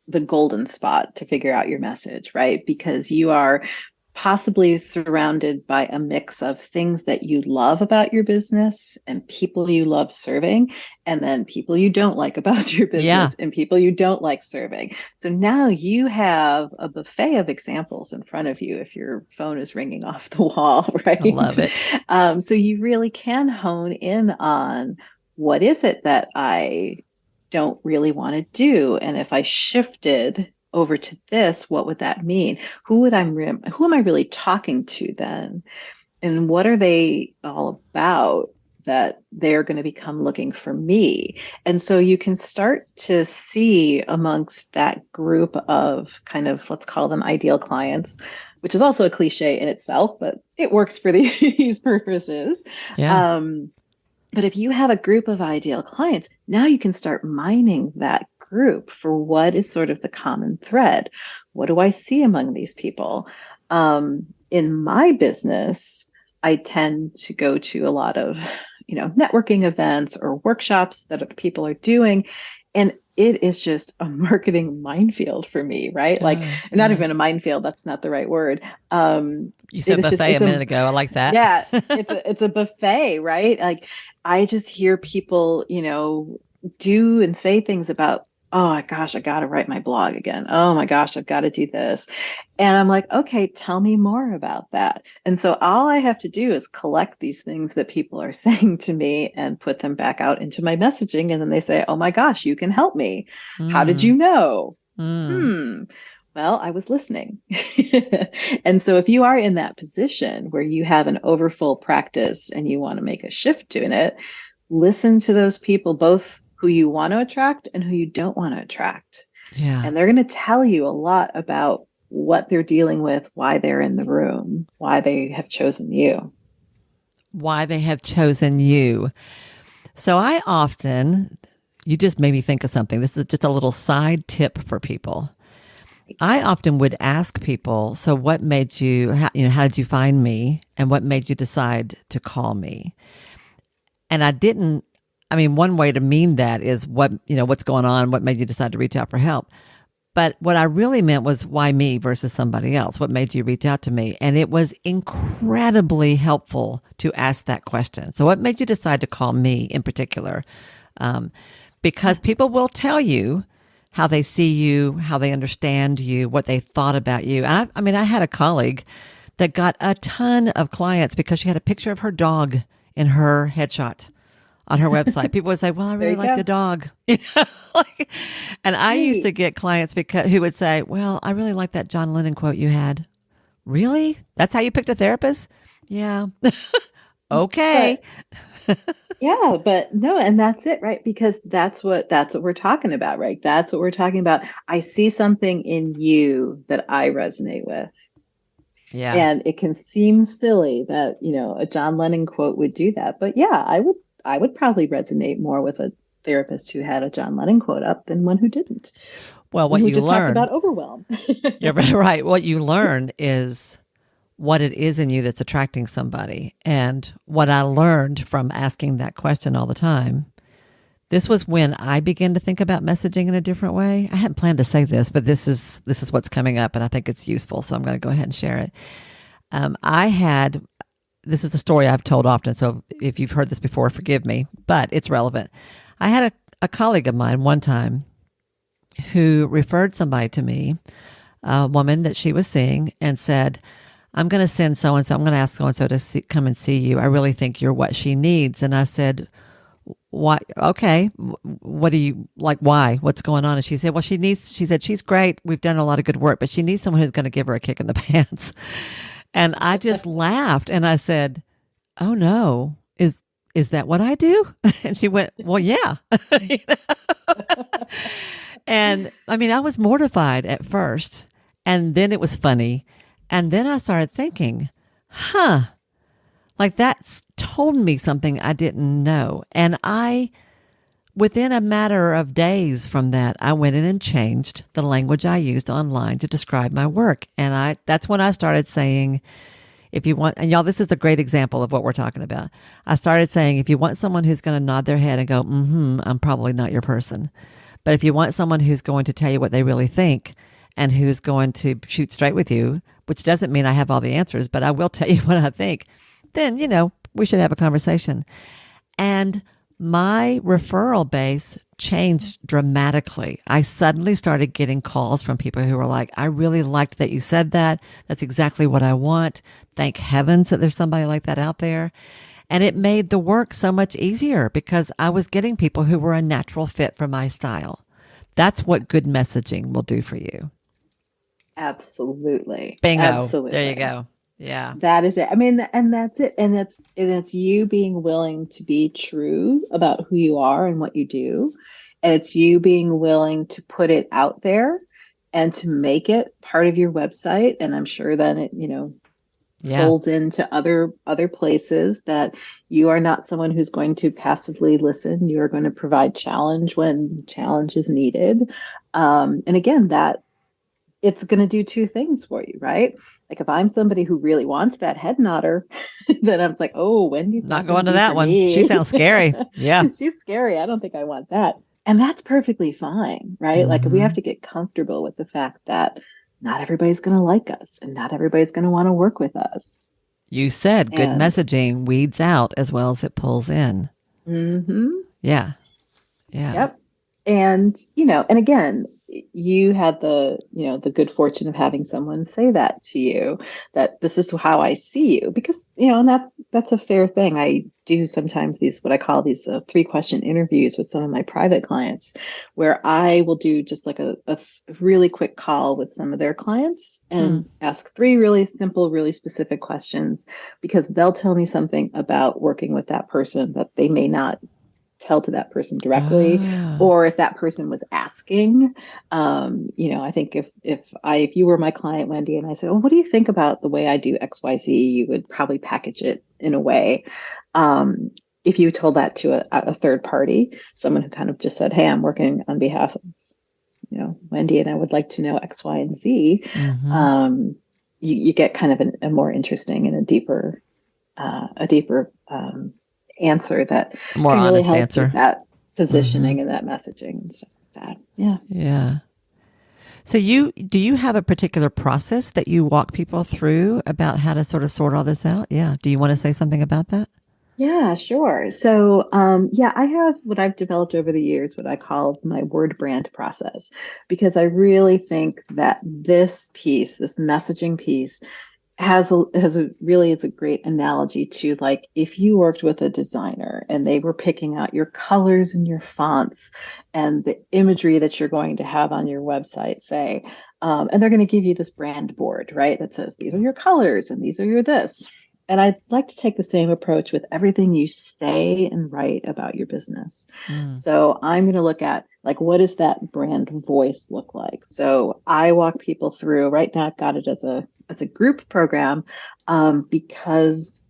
the golden spot to figure out your message, right? Because you are possibly surrounded by a mix of things that you love about your business and people you love serving, and then people you don't like about your Yeah, business and people you don't like serving. So now you have a buffet of examples in front of you if your phone is ringing off the wall, I right? love it. So you really can hone in on what is it that I don't really want to do. And if I shifted over to this, what would that mean? Who am I really talking to then? And what are they all about that they're going to become looking for me? And so you can start to see amongst that group of kind of, let's call them ideal clients, which is also a cliche in itself, but it works for these purposes. Yeah. Um, but if you have a group of ideal clients, now you can start mining that group for what is sort of the common thread. What do I see among these people? In my business, I tend to go to a lot of, networking events or workshops that other people are doing. And it is just a marketing minefield for me, right? Like, Oh, not yeah. even a minefield, that's not the right word. Um, You it said is just, buffet a it's a minute ago. I like that. yeah, it's a buffet, right? Like I just hear people, do and say things about, oh my gosh, I got to write my blog again. Oh my gosh, I've got to do this. And I'm like, okay, tell me more about that. And so all I have to do is collect these things that people are saying to me and put them back out into my messaging. And then they say, oh my gosh, you can help me. How did Mm, you know? mm. Hmm. Well, I was listening. And so if you are in that position where you have an overfull practice and you want to make a shift to it, listen to those people, both who you want to attract and who you don't want to attract. Yeah. And they're going to tell you a lot about what they're dealing with, why they're in the room, why they have chosen you. Why they have chosen you. So you just made me think of something. This is just a little side tip for people. I often would ask people, so what made how did you find me and what made you decide to call me? And one way to mean that is what's going on, what made you decide to reach out for help. But what I really meant was why me versus somebody else? What made you reach out to me? And it was incredibly helpful to ask that question. So what made you decide to call me in particular? Um, because people will tell you how they see you, how they understand you, what they thought about you. And I had a colleague that got a ton of clients because she had a picture of her dog in her headshot on her website. People would say, "Well, I There really you like the go. dog," and I used to Hey, get clients who would say, "Well, I really like that John Lennon quote you had." Really? That's how you picked a therapist? Yeah. Okay. but yeah, but no, and that's it, right? Because that's what we're talking about, right? That's what we're talking about. I see something in you that I resonate with. Yeah. And it can seem silly that, a John Lennon quote would do that. But yeah, I would probably resonate more with a therapist who had a John Lennon quote up than one who didn't, Well, and what who you just talked learn, about overwhelm. you're right. What you learn is what it is in you that's attracting somebody. And what I learned from asking that question all the time, this was when I began to think about messaging in a different way. I hadn't planned to say this, but this is what's coming up, and I think it's useful, so I'm going to go ahead and share it. This is a story I've told often, so if you've heard this before, forgive me, but it's relevant. I had a colleague of mine one time who referred somebody to me, a woman that she was seeing, and said, I'm going to send so-and-so, I'm going to ask so-and-so to come and see you. I really think you're what she needs. And I said, why? Okay. What do you like? Why? What's going on? And she said, well, she said, she's great. We've done a lot of good work, but she needs someone who's going to give her a kick in the pants. And I just laughed and I said, oh no, is that what I do? And she went, well, yeah. You know? And I mean, I was mortified at first, and then it was funny. And then I started thinking, like that's told me something I didn't know. And within a matter of days from that, I went in and changed the language I used online to describe my work. And that's when I started saying, if you want, and y'all, this is a great example of what we're talking about. I started saying, if you want someone who's going to nod their head and go, I'm probably not your person. But if you want someone who's going to tell you what they really think and who's going to shoot straight with you, which doesn't mean I have all the answers, but I will tell you what I think, then, we should have a conversation. And my referral base changed dramatically. I suddenly started getting calls from people who were like, I really liked that you said that. That's exactly what I want. Thank heavens that there's somebody like that out there. And it made the work so much easier because I was getting people who were a natural fit for my style. That's what good messaging will do for you. Absolutely. Bingo. Absolutely. There you go. Yeah. That is it. I mean, and that's it. And it's you being willing to be true about who you are and what you do. And it's you being willing to put it out there and to make it part of your website. And I'm sure then it, folds into other places, that you are not someone who's going to passively listen. You are going to provide challenge when challenge is needed. And again, that it's going to do two things for you, right? Like if I'm somebody who really wants that head nodder, then I'm like, oh, Wendy's not going to that one. Me. She sounds scary. Yeah. She's scary. I don't think I want that. And that's perfectly fine, right? Mm-hmm. Like we have to get comfortable with the fact that not everybody's going to like us and not everybody's going to want to work with us. You said good messaging weeds out as well as it pulls in. Mm-hmm. Yeah. Yeah. Yep. And, and again, you had the good fortune of having someone say that to you, that this is how I see you, because, and that's a fair thing. I do sometimes what I call these 3-question interviews with some of my private clients, where I will do just like a really quick call with some of their clients and ask 3 really simple, really specific questions, because they'll tell me something about working with that person that they may not tell to that person directly, or if that person was asking. I think if you were my client, Wendy, and I said, oh, what do you think about the way I do XYZ? You would probably package it in a way. If you told that to a third party, someone who kind of just said, hey, I'm working on behalf of, Wendy, and I would like to know X, Y, and Z. Mm-hmm. You get kind of a more interesting and a deeper answer that more can really honest help answer, with that positioning and that messaging and stuff like that. Yeah. Yeah. So do you have a particular process that you walk people through about how to sort of sort all this out? Yeah. Do you want to say something about that? Yeah, sure. So, I have what I've developed over the years, what I call my word brand process, because I really think that this messaging piece, it's a great analogy to, like, if you worked with a designer and they were picking out your colors and your fonts and the imagery that you're going to have on your website, say, and they're going to give you this brand board, right? That says, these are your colors and these are your this. And I'd like to take the same approach with everything you say and write about your business. So I'm going to look at, like, what does that brand voice look like? So I walk people through. Right now, I've got it as a group program, because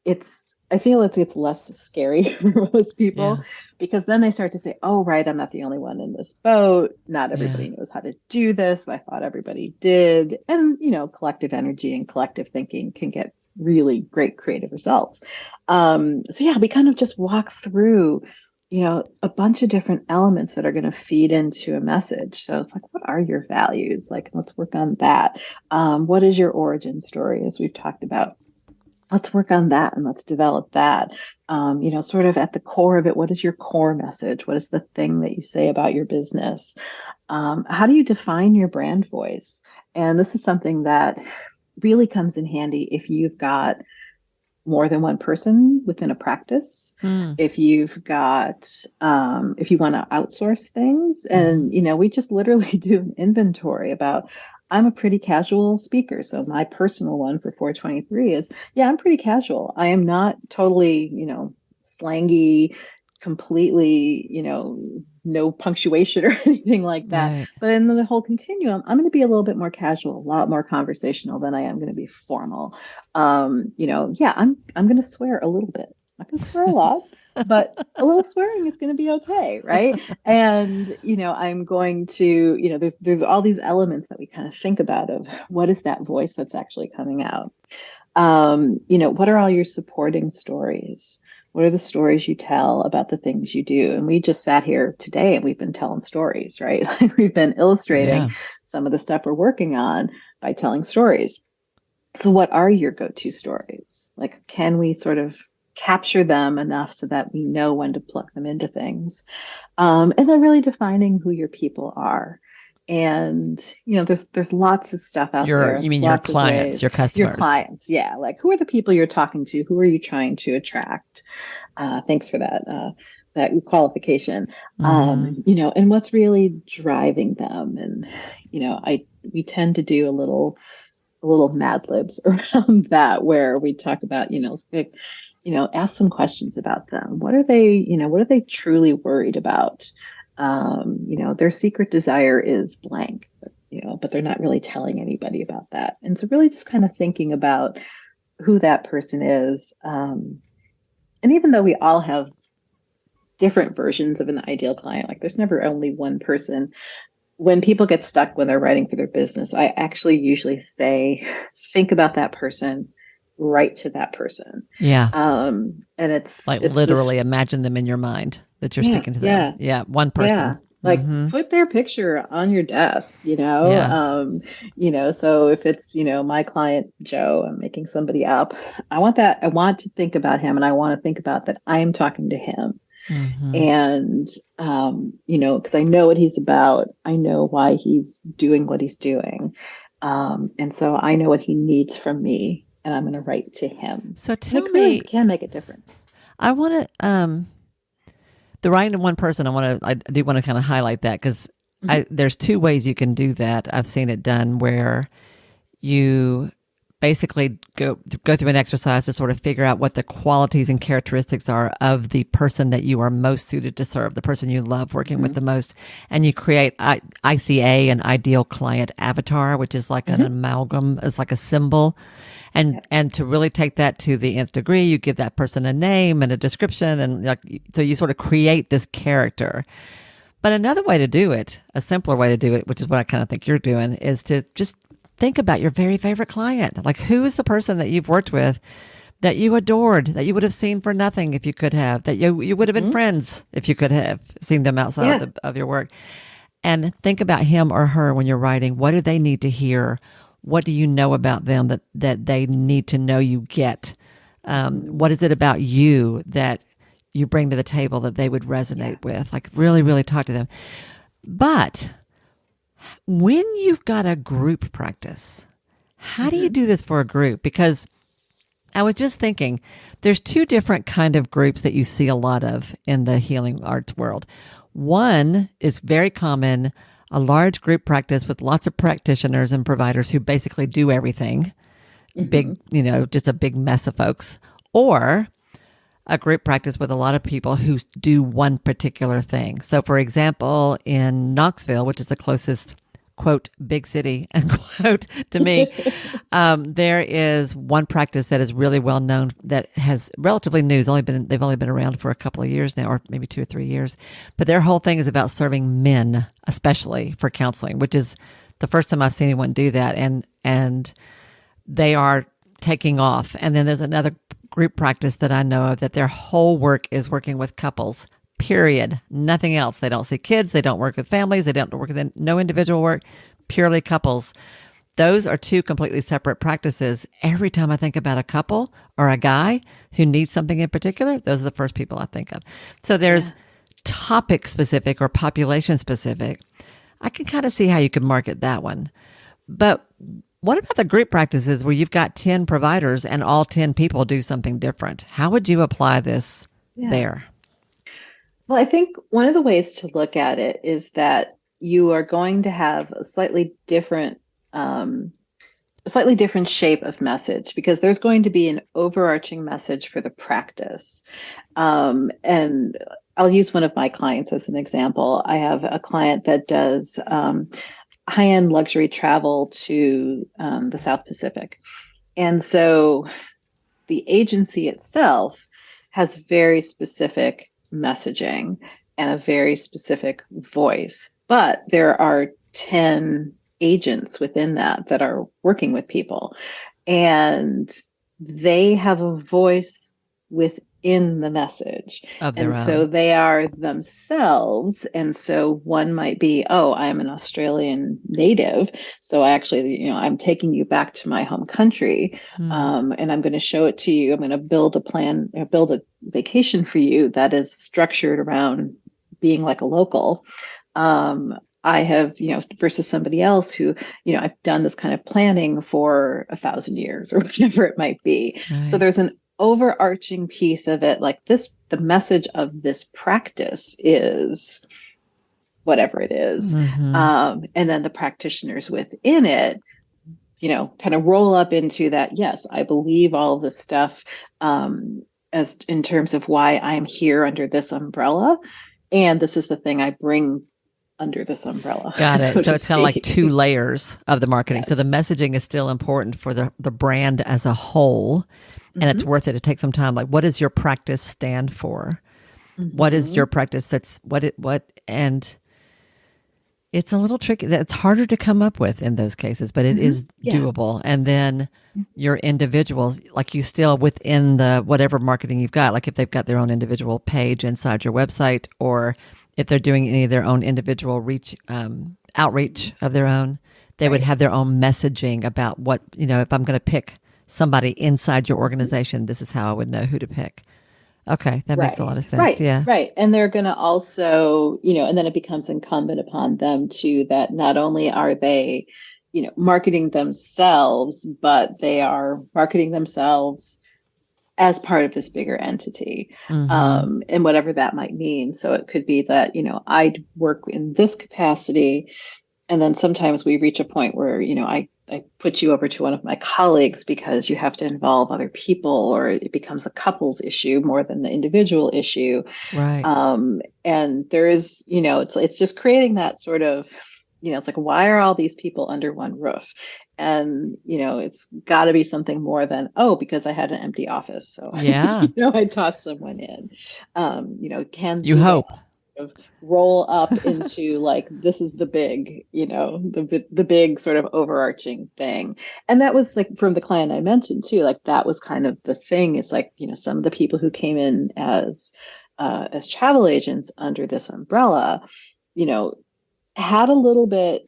it's I feel it's less scary for most Yeah. people because then they start to say, oh, right, I'm not the only one in this boat. Not Yeah. everybody knows how to do this. I thought everybody did. And, collective energy and collective thinking can get really great creative results. So yeah, we kind of just walk through, a bunch of different elements that are going to feed into a message. So it's like, what are your values? Like, let's work on that. What is your origin story, as we've talked about? Let's work on that and let's develop that. Sort of at the core of it, what is your core message? What is the thing that you say about your business? How do you define your brand voice? And this is something that really comes in handy if you've got more than one person within a practice. Mm. If you've got, if you want to outsource things, Mm-hmm. and we just literally do an inventory about. I'm a pretty casual speaker, so my personal one for 423 is, yeah, I'm pretty casual. I am not totally, slangy, completely, no punctuation or anything like that. Right. But in the whole continuum, I'm going to be a little bit more casual, a lot more conversational than I am going to be formal. Yeah, I'm going to swear a little bit. I'm not going to swear a lot, but a little swearing is going to be okay, right? And I'm going to, there's all these elements that we kind of think about of what is that voice that's actually coming out. What are all your supporting stories? What are the stories you tell about the things you do? And we just sat here today and we've been telling stories, right? Like we've been illustrating Yeah. some of the stuff we're working on by telling stories. So what are your go-to stories? Like, can we sort of capture them enough so that we know when to plug them into things? And then really defining who your people are. And there's lots of stuff out there. You There's mean your lots of clients, your ways. Your customers. clients, yeah. Like, who are the people you're talking to? Who are you trying to attract? Thanks for that qualification. Mm-hmm. And what's really driving them. And we tend to do a little Mad Libs around that, where we talk about, like, ask some questions about them. What are they truly worried about? Their secret desire is blank, but they're not really telling anybody about that. And so really just kind of thinking about who that person is. And even though we all have different versions of an ideal client, like there's never only one person. When people get stuck when they're writing for their business, I actually usually say, think about that person, write to that person. Yeah. And it's Like it's this, literally imagine them in your mind that you're yeah, speaking to them. yeah, Yeah. One yeah. person. Like Mm-hmm. put their picture on your desk, Yeah. so if it's, my client Joe, I'm making somebody up. I want to think about him and I want to think about that I'm talking to him. Mm-hmm. And because I know what he's about, I know why he's doing what he's doing, and so I know what he needs from me, and I'm going to write to him, So and tell it really me, can make a difference. I want to, the writing to one person, I do want to kind of highlight that because Mhm. there's two ways you can do that. I've seen it done where you basically go through an exercise to sort of figure out what the qualities and characteristics are of the person that you are most suited to serve, the person you love working with Mhm. the most, and you create ICA, an ideal client avatar, which is like an Mhm. amalgam, it's like a symbol. Yeah. And to really take that to the nth degree, you give that person a name and a description, and so you sort of create this character. But another way to do it, a simpler way to do it, which is what I kind of think you're doing, is to just think about your very favorite client. Like, who is the person that you've worked with that you adored, that you would have seen for nothing if you could have, that you would have been Mhm. friends if you could have seen them outside Yeah. of your work. And think about him or her when you're writing. What do they need to hear? What do you know about them that they need to know you get? Mhm. What is it about you that you bring to the table that they would Yeah. resonate with? Like, really, really talk to them. But when you've got a group practice, how do you Mhm. do this for a group? Because I was just thinking there's two different kind of groups that you see a lot of in the healing arts world. One is very common, a large group practice with lots of practitioners and providers who basically do everything, big, Mhm. just a big mess of folks. Or a group practice with a lot of people who do one particular thing. So, for example, in Knoxville, which is the closest quote, big city, unquote, to me, there is one practice that is really well known that has relatively new. They've only been around for a couple of years now, or maybe 2 or 3 years. But their whole thing is about serving men, especially for counseling, which is the first time I've seen anyone do that. And they are taking off. And then there's another group practice that I know of that their whole work is working with couples, period. Nothing else. They don't see kids. They don't work with families. They don't work with no individual work, purely couples. Those are two completely separate practices. Every time I think about a couple or a guy who needs something in particular, those are the first people I think of. So there's topic specific or population specific. I can kind of see how you could market that one. But what about the group practices where you've got 10 providers and all 10 people do something different? How would you apply this there? Well, I think one of the ways to look at it is that you are going to have a slightly different shape of message, because there's going to be an overarching message for the practice. And I'll use one of my clients as an example. I have a client that does high-end luxury travel to the South Pacific. And so the agency itself has very specific messaging and a very specific voice. But there are 10 agents within that are working with people, and they have a voice within the message of their own. So they are themselves. And so one might be, oh, I'm an Australian native, so I'm taking you back to my home country, and I'm going to show it to you. I'm going to build a vacation for you that is structured around being like a local. I have, versus somebody else who, I've done this kind of planning for 1,000 years or whatever it might be. Right. So there's an overarching piece of it, like this, the message of this practice is whatever it is. And then the practitioners within it, kind of roll up into that. Yes, I believe all this stuff as in terms of why I'm here under this umbrella. And this is the thing I bring under this umbrella. Got it. So it's kind of like 2 layers of the marketing. Yes. So the messaging is still important for the brand as a whole, and it's worth it to take some time. Like, what does your practice stand for? What is your practice? And it's a little tricky. It's harder to come up with in those cases, but it is doable. And then your individuals, like you still within the whatever marketing you've got, like if they've got their own individual page inside your website, or if they're doing any of their own individual outreach of their own, they would have their own messaging about what, if I'm going to pick somebody inside your organization, this is how I would know who to pick. Okay, that makes a lot of sense. Right, yeah. Right. And they're going to also, and then it becomes incumbent upon them too, that not only are they, marketing themselves, but they are marketing themselves as part of this bigger entity, and whatever that might mean. So it could be that, I'd work in this capacity, and then sometimes we reach a point where, I put you over to one of my colleagues because you have to involve other people, or it becomes a couples issue more than the individual issue. Right. And there is, it's just creating that sort of, it's like, why are all these people under one roof? And, it's got to be something more than, because I had an empty office. So, I tossed someone in. Can you hope roll up into like, this is the big, the big sort of overarching thing. And that was like from the client I mentioned too, like that was kind of the thing. It's like, some of the people who came in as travel agents under this umbrella, had a little bit,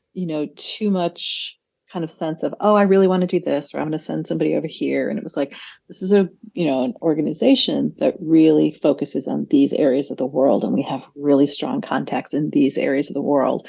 too much kind of sense of, I really want to do this, or I'm going to send somebody over here. And it was like, this is an organization that really focuses on these areas of the world. And we have really strong contacts in these areas of the world.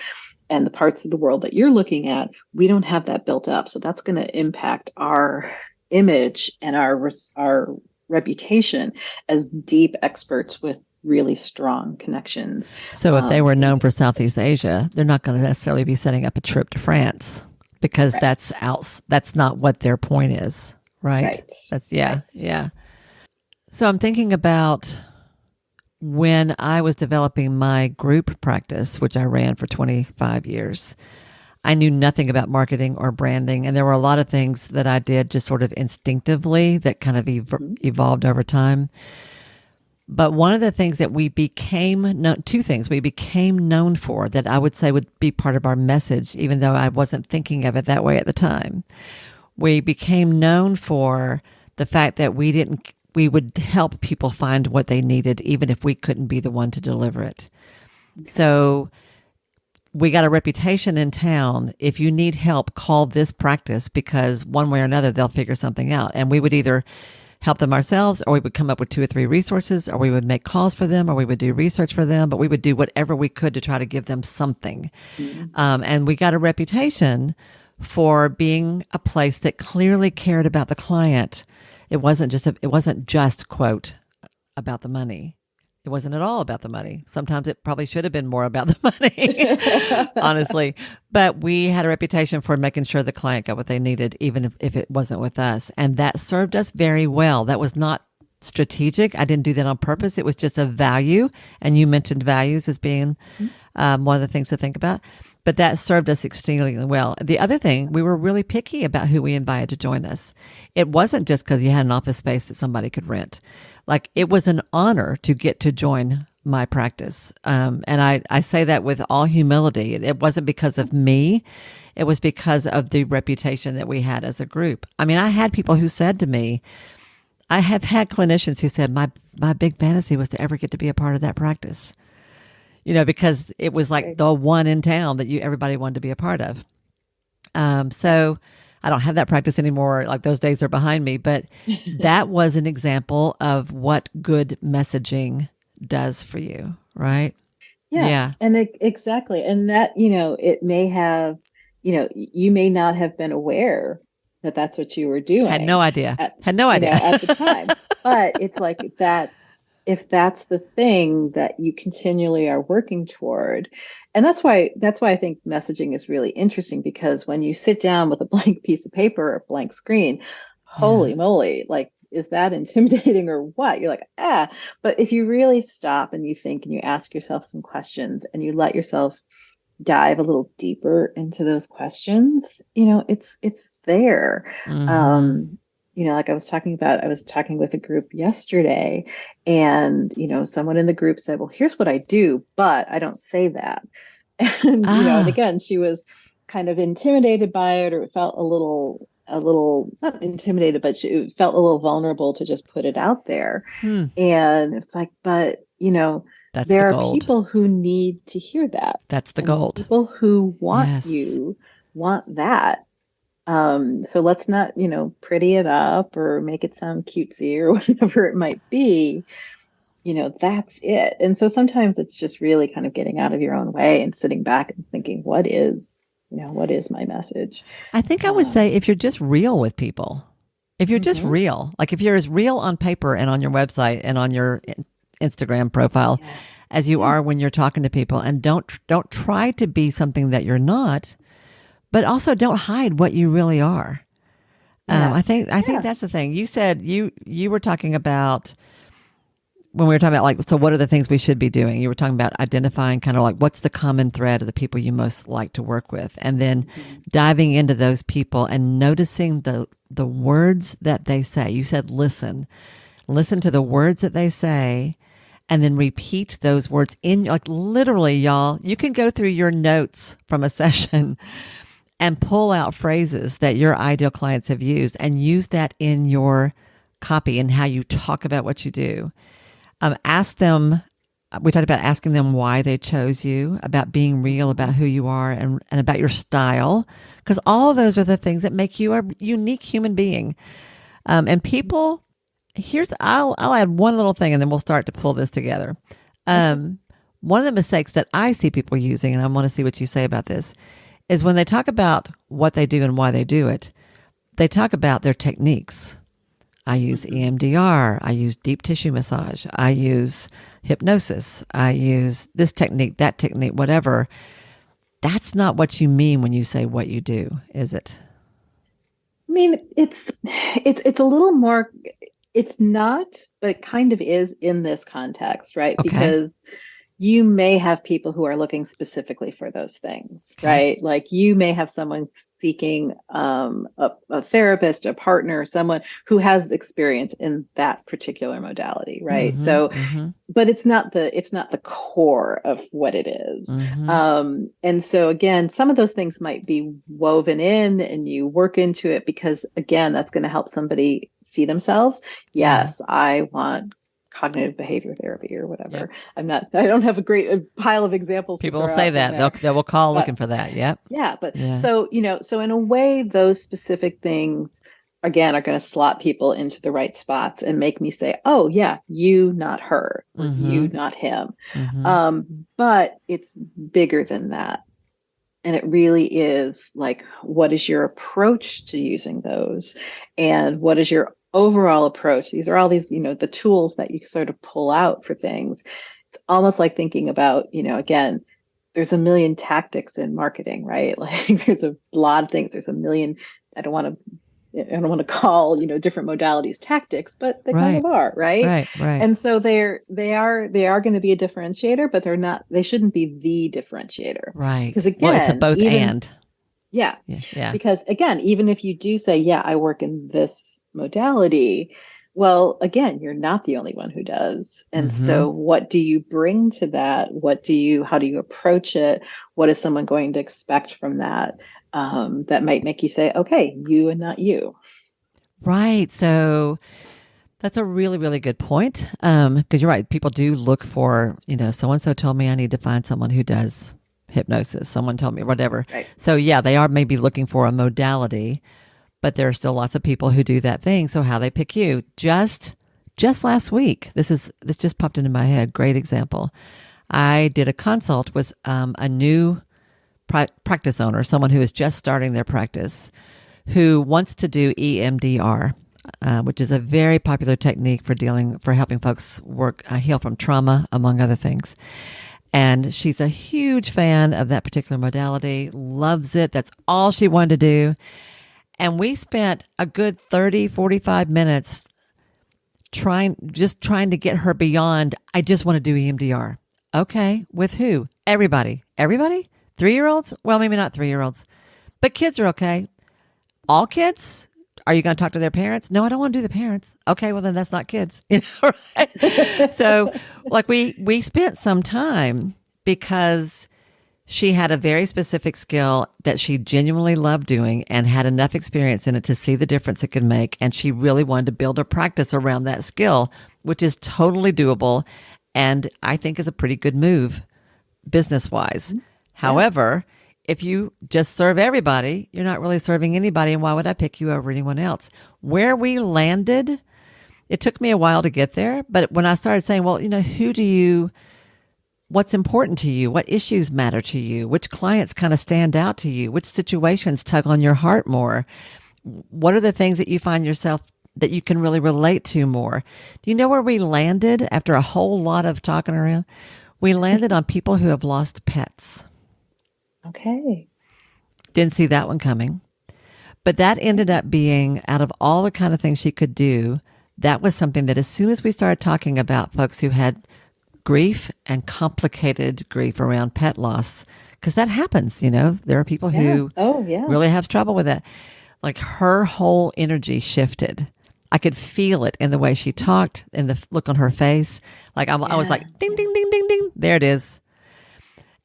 And the parts of the world that you're looking at, we don't have that built up. So that's going to impact our image and our reputation as deep experts with really strong connections. So if they were known for Southeast Asia, they're not going to necessarily be setting up a trip to France, because that's not what their point is, right? That's yeah. So I'm thinking about when I was developing my group practice, which I ran for 25 years. I knew nothing about marketing or branding. And there were a lot of things that I did just sort of instinctively that kind of evolved over time. But one of the things that we became, two things we became known for that I would say would be part of our message, even though I wasn't thinking of it that way at the time. We became known for the fact that we would help people find what they needed, even if we couldn't be the one to deliver it. So we got a reputation in town. If you need help, call this practice, because one way or another, they'll figure something out. And we would either help them ourselves, or we would come up with 2 or 3 resources, or we would make calls for them, or we would do research for them, but we would do whatever we could to try to give them something. And we got a reputation for being a place that clearly cared about the client. It wasn't just quote about the money. It wasn't at all about the money. Sometimes it probably should have been more about the money, honestly. But we had a reputation for making sure the client got what they needed, even if it wasn't with us. And that served us very well. That was not strategic. I didn't do that on purpose. It was just a value. And you mentioned values as being one of the things to think about. But that served us extremely well. The other thing, we were really picky about who we invited to join us. It wasn't just because you had an office space that somebody could rent. Like, it was an honor to get to join my practice. And I say that with all humility. It wasn't because of me. It was because of the reputation that we had as a group. I mean, I had people who said to me, I have had clinicians who said, my big fantasy was to ever get to be a part of that practice. Because it was like the one in town that everybody wanted to be a part of. So I don't have that practice anymore. Like, those days are behind me, but that was an example of what good messaging does for you, right? Yeah. And exactly. And that, it may have, you may not have been aware that that's what you were doing. Had no idea at the time. But it's like, if that's the thing that you continually are working toward. And that's why I think messaging is really interesting, because when you sit down with a blank piece of paper or a blank screen, holy moly, like, is that intimidating or what? You're like, but if you really stop and you think and you ask yourself some questions and you let yourself dive a little deeper into those questions, it's there. Like I was talking with a group yesterday, and, someone in the group said, well, here's what I do, but I don't say that. And, and again, she was kind of intimidated by it, or felt a little, not intimidated, but she felt a little vulnerable to just put it out there. And it's like, but, there are people who need to hear that. That's the gold. People who want that. So let's not, pretty it up or make it sound cutesy or whatever it might be. That's it. And so sometimes it's just really kind of getting out of your own way and sitting back and thinking, what is my message? I think I would say, if you're just real with people, if you're just real, like if you're as real on paper and on your website and on your Instagram profile as you are when you're talking to people, and don't try to be something that you're not, but also don't hide what you really are. I think that's the thing. You said you were talking about, when we were talking about, like, so what are the things we should be doing? You were talking about identifying kind of like what's the common thread of the people you most like to work with, and then diving into those people and noticing the words that they say. You said listen to the words that they say, and then repeat those words like, literally, y'all. You can go through your notes from a session and pull out phrases that your ideal clients have used and use that in your copy and how you talk about what you do. Ask them, we talked about asking them why they chose you, about being real about who you are, and about your style, because all of those are the things that make you a unique human being. And people, I'll add one little thing and then we'll start to pull this together. One of the mistakes that I see people using, and I want to see what you say about this, is when they talk about what they do and why they do it, they talk about their techniques. I use EMDR. I use deep tissue massage. I use hypnosis. I use this technique, that technique, whatever. That's not what you mean when you say what you do, is it? I mean, it's a little more, it's not, but it kind of is in this context, right? Okay. Because you may have people who are looking specifically for those things, Okay. right? Like you may have someone seeking a therapist, a partner, someone who has experience in that particular modality, right? Mm-hmm. So, Mm-hmm. but it's not the core of what it is. Mm-hmm. And so again, some of those things might be woven in and you work into it because again, that's going to help somebody see themselves. Yeah. Yes, I want cognitive behavior therapy or Yep. whatever. I don't have a pile of examples to People will throw say out from that there, they will call but looking for that. Yep. yeah, but Yeah. so in a way, those specific things again are going to slot people into the right spots and make me say, oh yeah, you, not her, or Mm-hmm. you, not him. Mm-hmm. But it's bigger than that. And it really is like, what is your approach to using those? And what is your overall approach? These are all these, the tools that you sort of pull out for things. It's almost like thinking about, again, there's a million tactics in marketing, right? Like there's a lot of things. There's a million, I don't want to I don't want to call, different modalities tactics, but they kind Right. of are, right? Right. Right. And so they are going to be a differentiator, but they shouldn't be the differentiator. Because Right. Well, it's a again, both even and. yeah, Yeah. Yeah. because again, even if you do say, yeah, I work in this modality, well, again, you're not the only one who does. And Mm-hmm. so what do you bring to that? How do you approach it? What is someone going to expect from that? That might make you say, okay, you and not you. Right. So that's a really, really good point. Because you're right. People do look for, so and so told me I need to find someone who does hypnosis. Someone told me whatever. Right. So yeah, they are maybe looking for a modality, but there are still lots of people who do that thing. So how they pick you? Just last week, this just popped into my head. Great example. I did a consult with a new practice owner, someone who is just starting their practice, who wants to do EMDR, which is a very popular technique for helping folks heal from trauma, among other things. And she's a huge fan of that particular modality, loves it. That's all she wanted to do. And we spent a good 30, 45 minutes trying to get her beyond, I just want to do EMDR. Okay, with who? Everybody. Everybody? 3-year-olds? Well, maybe not 3-year-olds, but kids are okay. All kids? Are you going to talk to their parents? No, I don't want to do the parents. Okay, well then that's not kids. Right? So, like we spent some time because she had a very specific skill that she genuinely loved doing and had enough experience in it to see the difference it could make. And she really wanted to build a practice around that skill, which is totally doable. And I think is a pretty good move business wise. Yeah. However, if you just serve everybody, you're not really serving anybody. And why would I pick you over anyone else? Where we landed, it took me a while to get there. But when I started saying, well, what's important to you? What issues matter to you? Which clients kind of stand out to you? Which situations tug on your heart more? What are the things that you find yourself that you can really relate to more? Do you know where we landed after a whole lot of talking around? We landed on people who have lost pets. Okay. Didn't see that one coming. But that ended up being, out of all the kind of things she could do, that was something that as soon as we started talking about folks who had grief and complicated grief around pet loss, because that happens, there are people Yeah. who Oh, yeah. really have trouble with it. Like her whole energy shifted. I could feel it in the way she talked, in the look on her face. Like I was like, ding, ding, ding, ding, ding. There it is.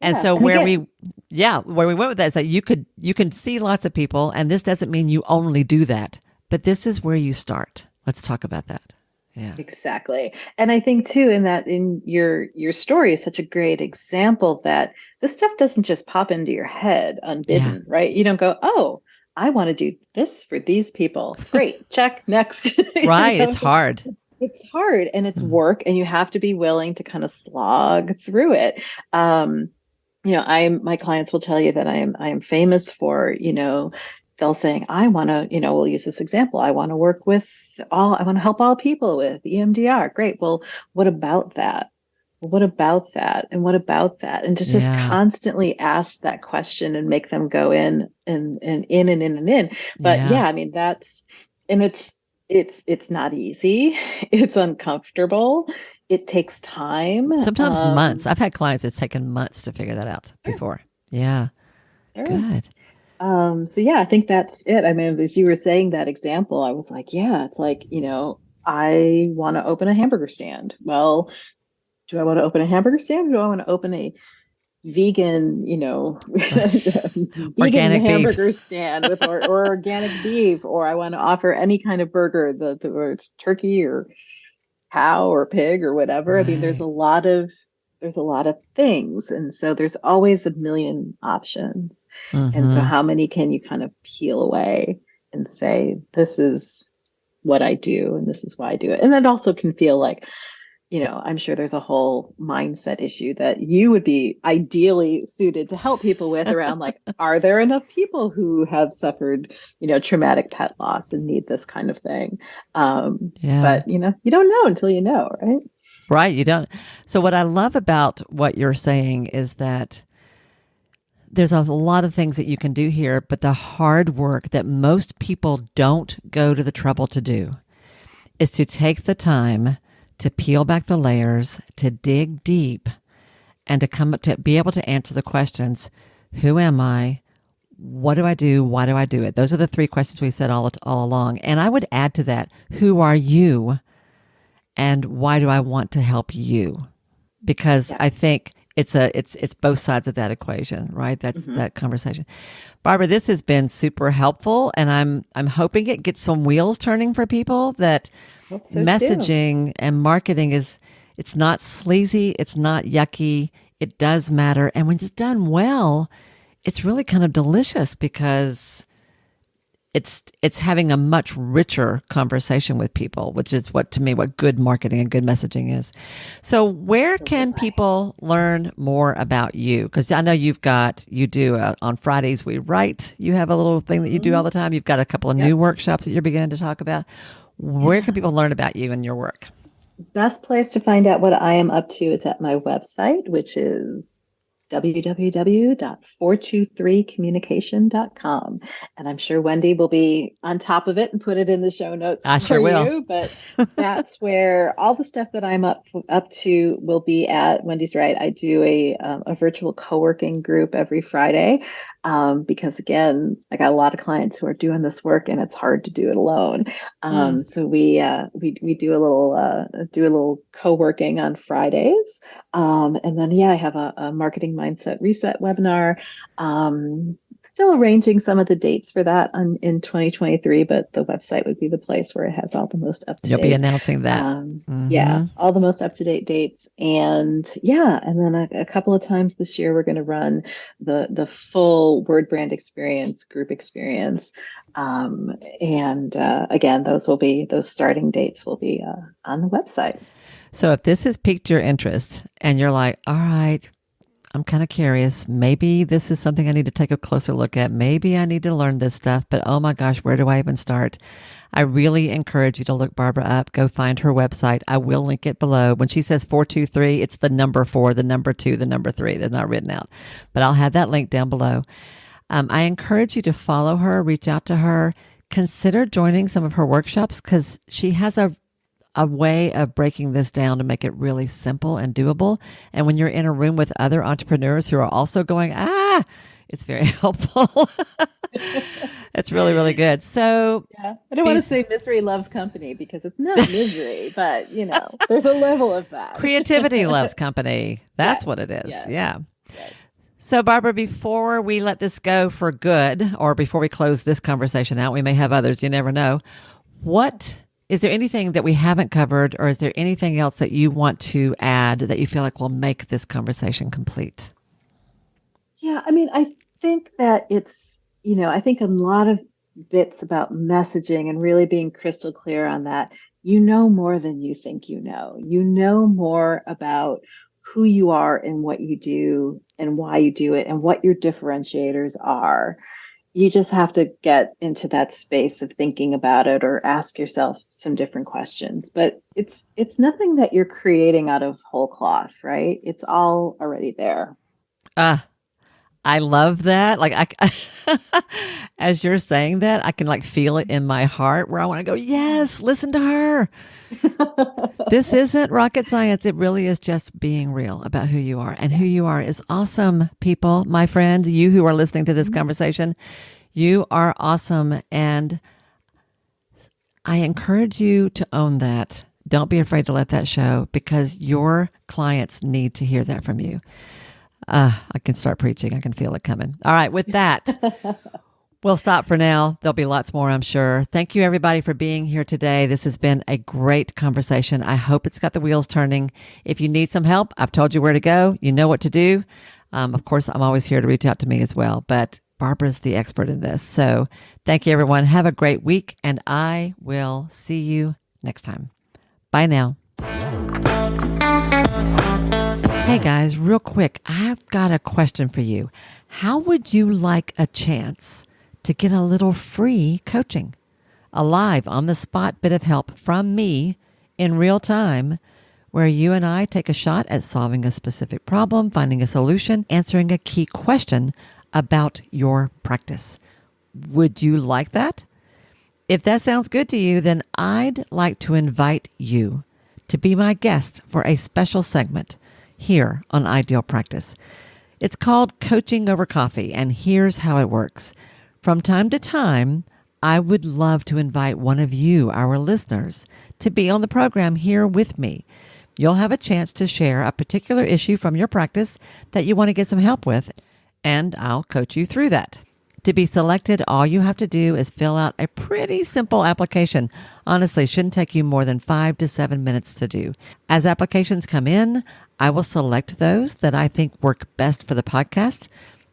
And Yeah. so And where again, we went with that is that you can see lots of people, and this doesn't mean you only do that, but this is where you start. Let's talk about that. Yeah. exactly. And I think too, in your story is such a great example that this stuff doesn't just pop into your head Yeah. unbidden, right? You don't go, oh, I want to do this for these people. Great, check, next. Right. It's hard. It's hard and it's Mm. work, and you have to be willing to kind of slog through it. My clients will tell you that I am famous for, they'll saying, I want to, we'll use this example. I want to help all people with EMDR. Great. Well, what about that? What about that? And what about that? And just Yeah. constantly ask that question and make them go in and in and in and in. But Yeah. yeah, I mean, and it's not easy. It's uncomfortable. it takes time. Sometimes months. I've had clients it's taken months to figure that out Sure, before. Yeah. sure. Good. So yeah, I think that's it. I mean, as you were saying that example, I was like, yeah, it's like, I want to open a hamburger stand. Well, do I want to open a hamburger stand or do I want to open a vegan, vegan Organic beef. hamburger stand with or organic beef, or I want to offer any kind of burger, or it's turkey or cow or pig or whatever. I mean, Right. there's a lot of things, and so there's always a million options. And so Mm-hmm. how many can you kind of peel away and say, this is what I do and this is why I do it. And that also can feel like, I'm sure there's a whole mindset issue that you would be ideally suited to help people with around like, are there enough people who have suffered, traumatic pet loss and need this kind of thing? Yeah. But you don't know until you know, right? Right. You don't. So, what I love about what you're saying is that there's a lot of things that you can do here, but the hard work that most people don't go to the trouble to do is to take the time to peel back the layers, to dig deep, and to come up to be able to answer the questions: who am I? What do I do? Why do I do it? Those are the three questions we said all along. And I would add to that: who are you? And why do I want to help you? Because Yeah. I think it's both sides of that equation, right? That's Hmm. that conversation. Barbara, this has been super helpful, and I'm hoping it gets some wheels turning for people that Hope so too. messaging and marketing it's not sleazy, it's not yucky, it does matter, and when it's done well, it's really kind of delicious because it's having a much richer conversation with people, which is what to me what good marketing and good messaging is. So where can Absolutely. people learn more about you? Because I know you do on Fridays we write. You have a little thing that you do all Hmm. the time. You've got a couple of new Yep. workshops that you're beginning to talk about. Where can Yeah. people learn about you and your work? Best place to find out what I am up to is at my website, which is www.423communication.com. And I'm sure Wendy will be on top of it and put it in the show notes I for sure will. you. But that's where all the stuff that I'm up to will be at. Wendy's right. I do a virtual co-working group every Friday, because again, I got a lot of clients who are doing this work and it's hard to do it alone. Mm. So we do a little co-working on Fridays, and then yeah, I have a marketing mindset reset webinar. Still arranging some of the dates for that in 2023, but the website would be the place where it has all the most up to You'll be date. announcing that. Yeah, Mm-hmm. all the most up to date dates, and yeah, and then a couple of times this year we're going to run the full word brand experience, group experience. And again, those starting dates will be on the website. So if this has piqued your interest and you're like, all right, I'm kind of curious. Maybe this is something I need to take a closer look at. Maybe I need to learn this stuff, but oh my gosh, where do I even start? I really encourage you to look Barbara up. Go find her website. I will link it below. When she says 423, it's the number 4, the number 2, the number 3. They're not written out, but I'll have that link down below. I encourage you to follow her, reach out to her, consider joining some of her workshops because she has a way of breaking this down to make it really simple and doable. And when you're in a room with other entrepreneurs who are also going, it's very helpful. It's really, really good. So, Yeah, I don't want to be, say misery loves company because it's not misery, but there's a level of that. creativity loves company. That's Yes, what it is. yes, Yeah. yes. So, Barbara, before we let this go for good, or before we close this conversation out, we may have others. You never know. What is there anything that we haven't covered, or is there anything else that you want to add that you feel like will make this conversation complete? Yeah, I mean, I think that I think a lot of bits about messaging and really being crystal clear on that. You know more than you think you know. You know more about who you are and what you do and why you do it and what your differentiators are. You just have to get into that space of thinking about it or ask yourself some different questions. But it's nothing that you're creating out of whole cloth, right? It's all already there. Ah, I love that. Like as you're saying that, I can like feel it in my heart where I want to go, yes, listen to her. This isn't rocket science. It really is just being real about who you are. And who you are is awesome, people. My friend, you who are listening to this conversation, you are awesome. And I encourage you to own that. Don't be afraid to let that show because your clients need to hear that from you. I can start preaching. I can feel it coming. All right. With that, we'll stop for now. There'll be lots more, I'm sure. Thank you, everybody, for being here today. This has been a great conversation. I hope it's got the wheels turning. If you need some help, I've told you where to go. You know what to do. Of course, I'm always here to reach out to me as well. But Barbara's the expert in this. So thank you, everyone. Have a great week, and I will see you next time. Bye now. Hey guys, real quick, I've got a question for you. How would you like a chance to get a little free coaching? A live on the spot bit of help from me in real time where you and I take a shot at solving a specific problem, finding a solution, answering a key question about your practice. Would you like that? If that sounds good to you, then I'd like to invite you to be my guest for a special segment here on Ideal Practice. It's called Coaching Over Coffee, and here's how it works. From time to time, I would love to invite one of you, our listeners, to be on the program here with me. You'll have a chance to share a particular issue from your practice that you want to get some help with, and I'll coach you through that. To be selected, all you have to do is fill out a pretty simple application. Honestly, it shouldn't take you more than 5 to 7 minutes to do. As applications come in, I will select those that I think work best for the podcast,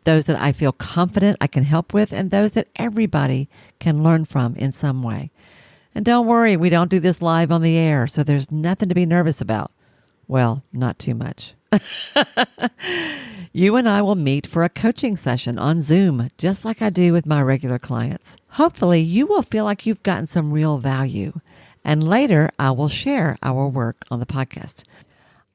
those that I feel confident I can help with, and those that everybody can learn from in some way. And don't worry, we don't do this live on the air, so there's nothing to be nervous about. Well, not too much. You and I will meet for a coaching session on Zoom, just like I do with my regular clients. Hopefully, you will feel like you've gotten some real value. And later, I will share our work on the podcast.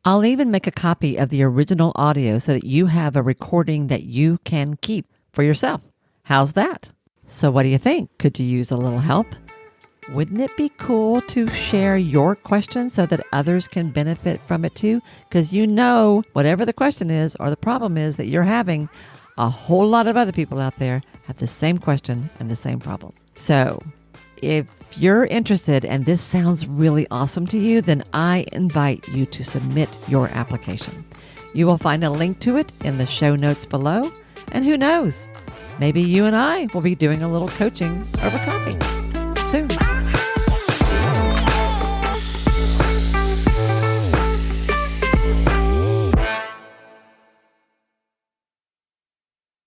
I'll even make a copy of the original audio so that you have a recording that you can keep for yourself. How's that? So what do you think? Could you use a little help? Wouldn't it be cool to share your question so that others can benefit from it too? Because you know, whatever the question is or the problem is that you're having, a whole lot of other people out there have the same question and the same problem. So if you're interested and this sounds really awesome to you, then I invite you to submit your application. You will find a link to it in the show notes below. And who knows, maybe you and I will be doing a little coaching over coffee soon.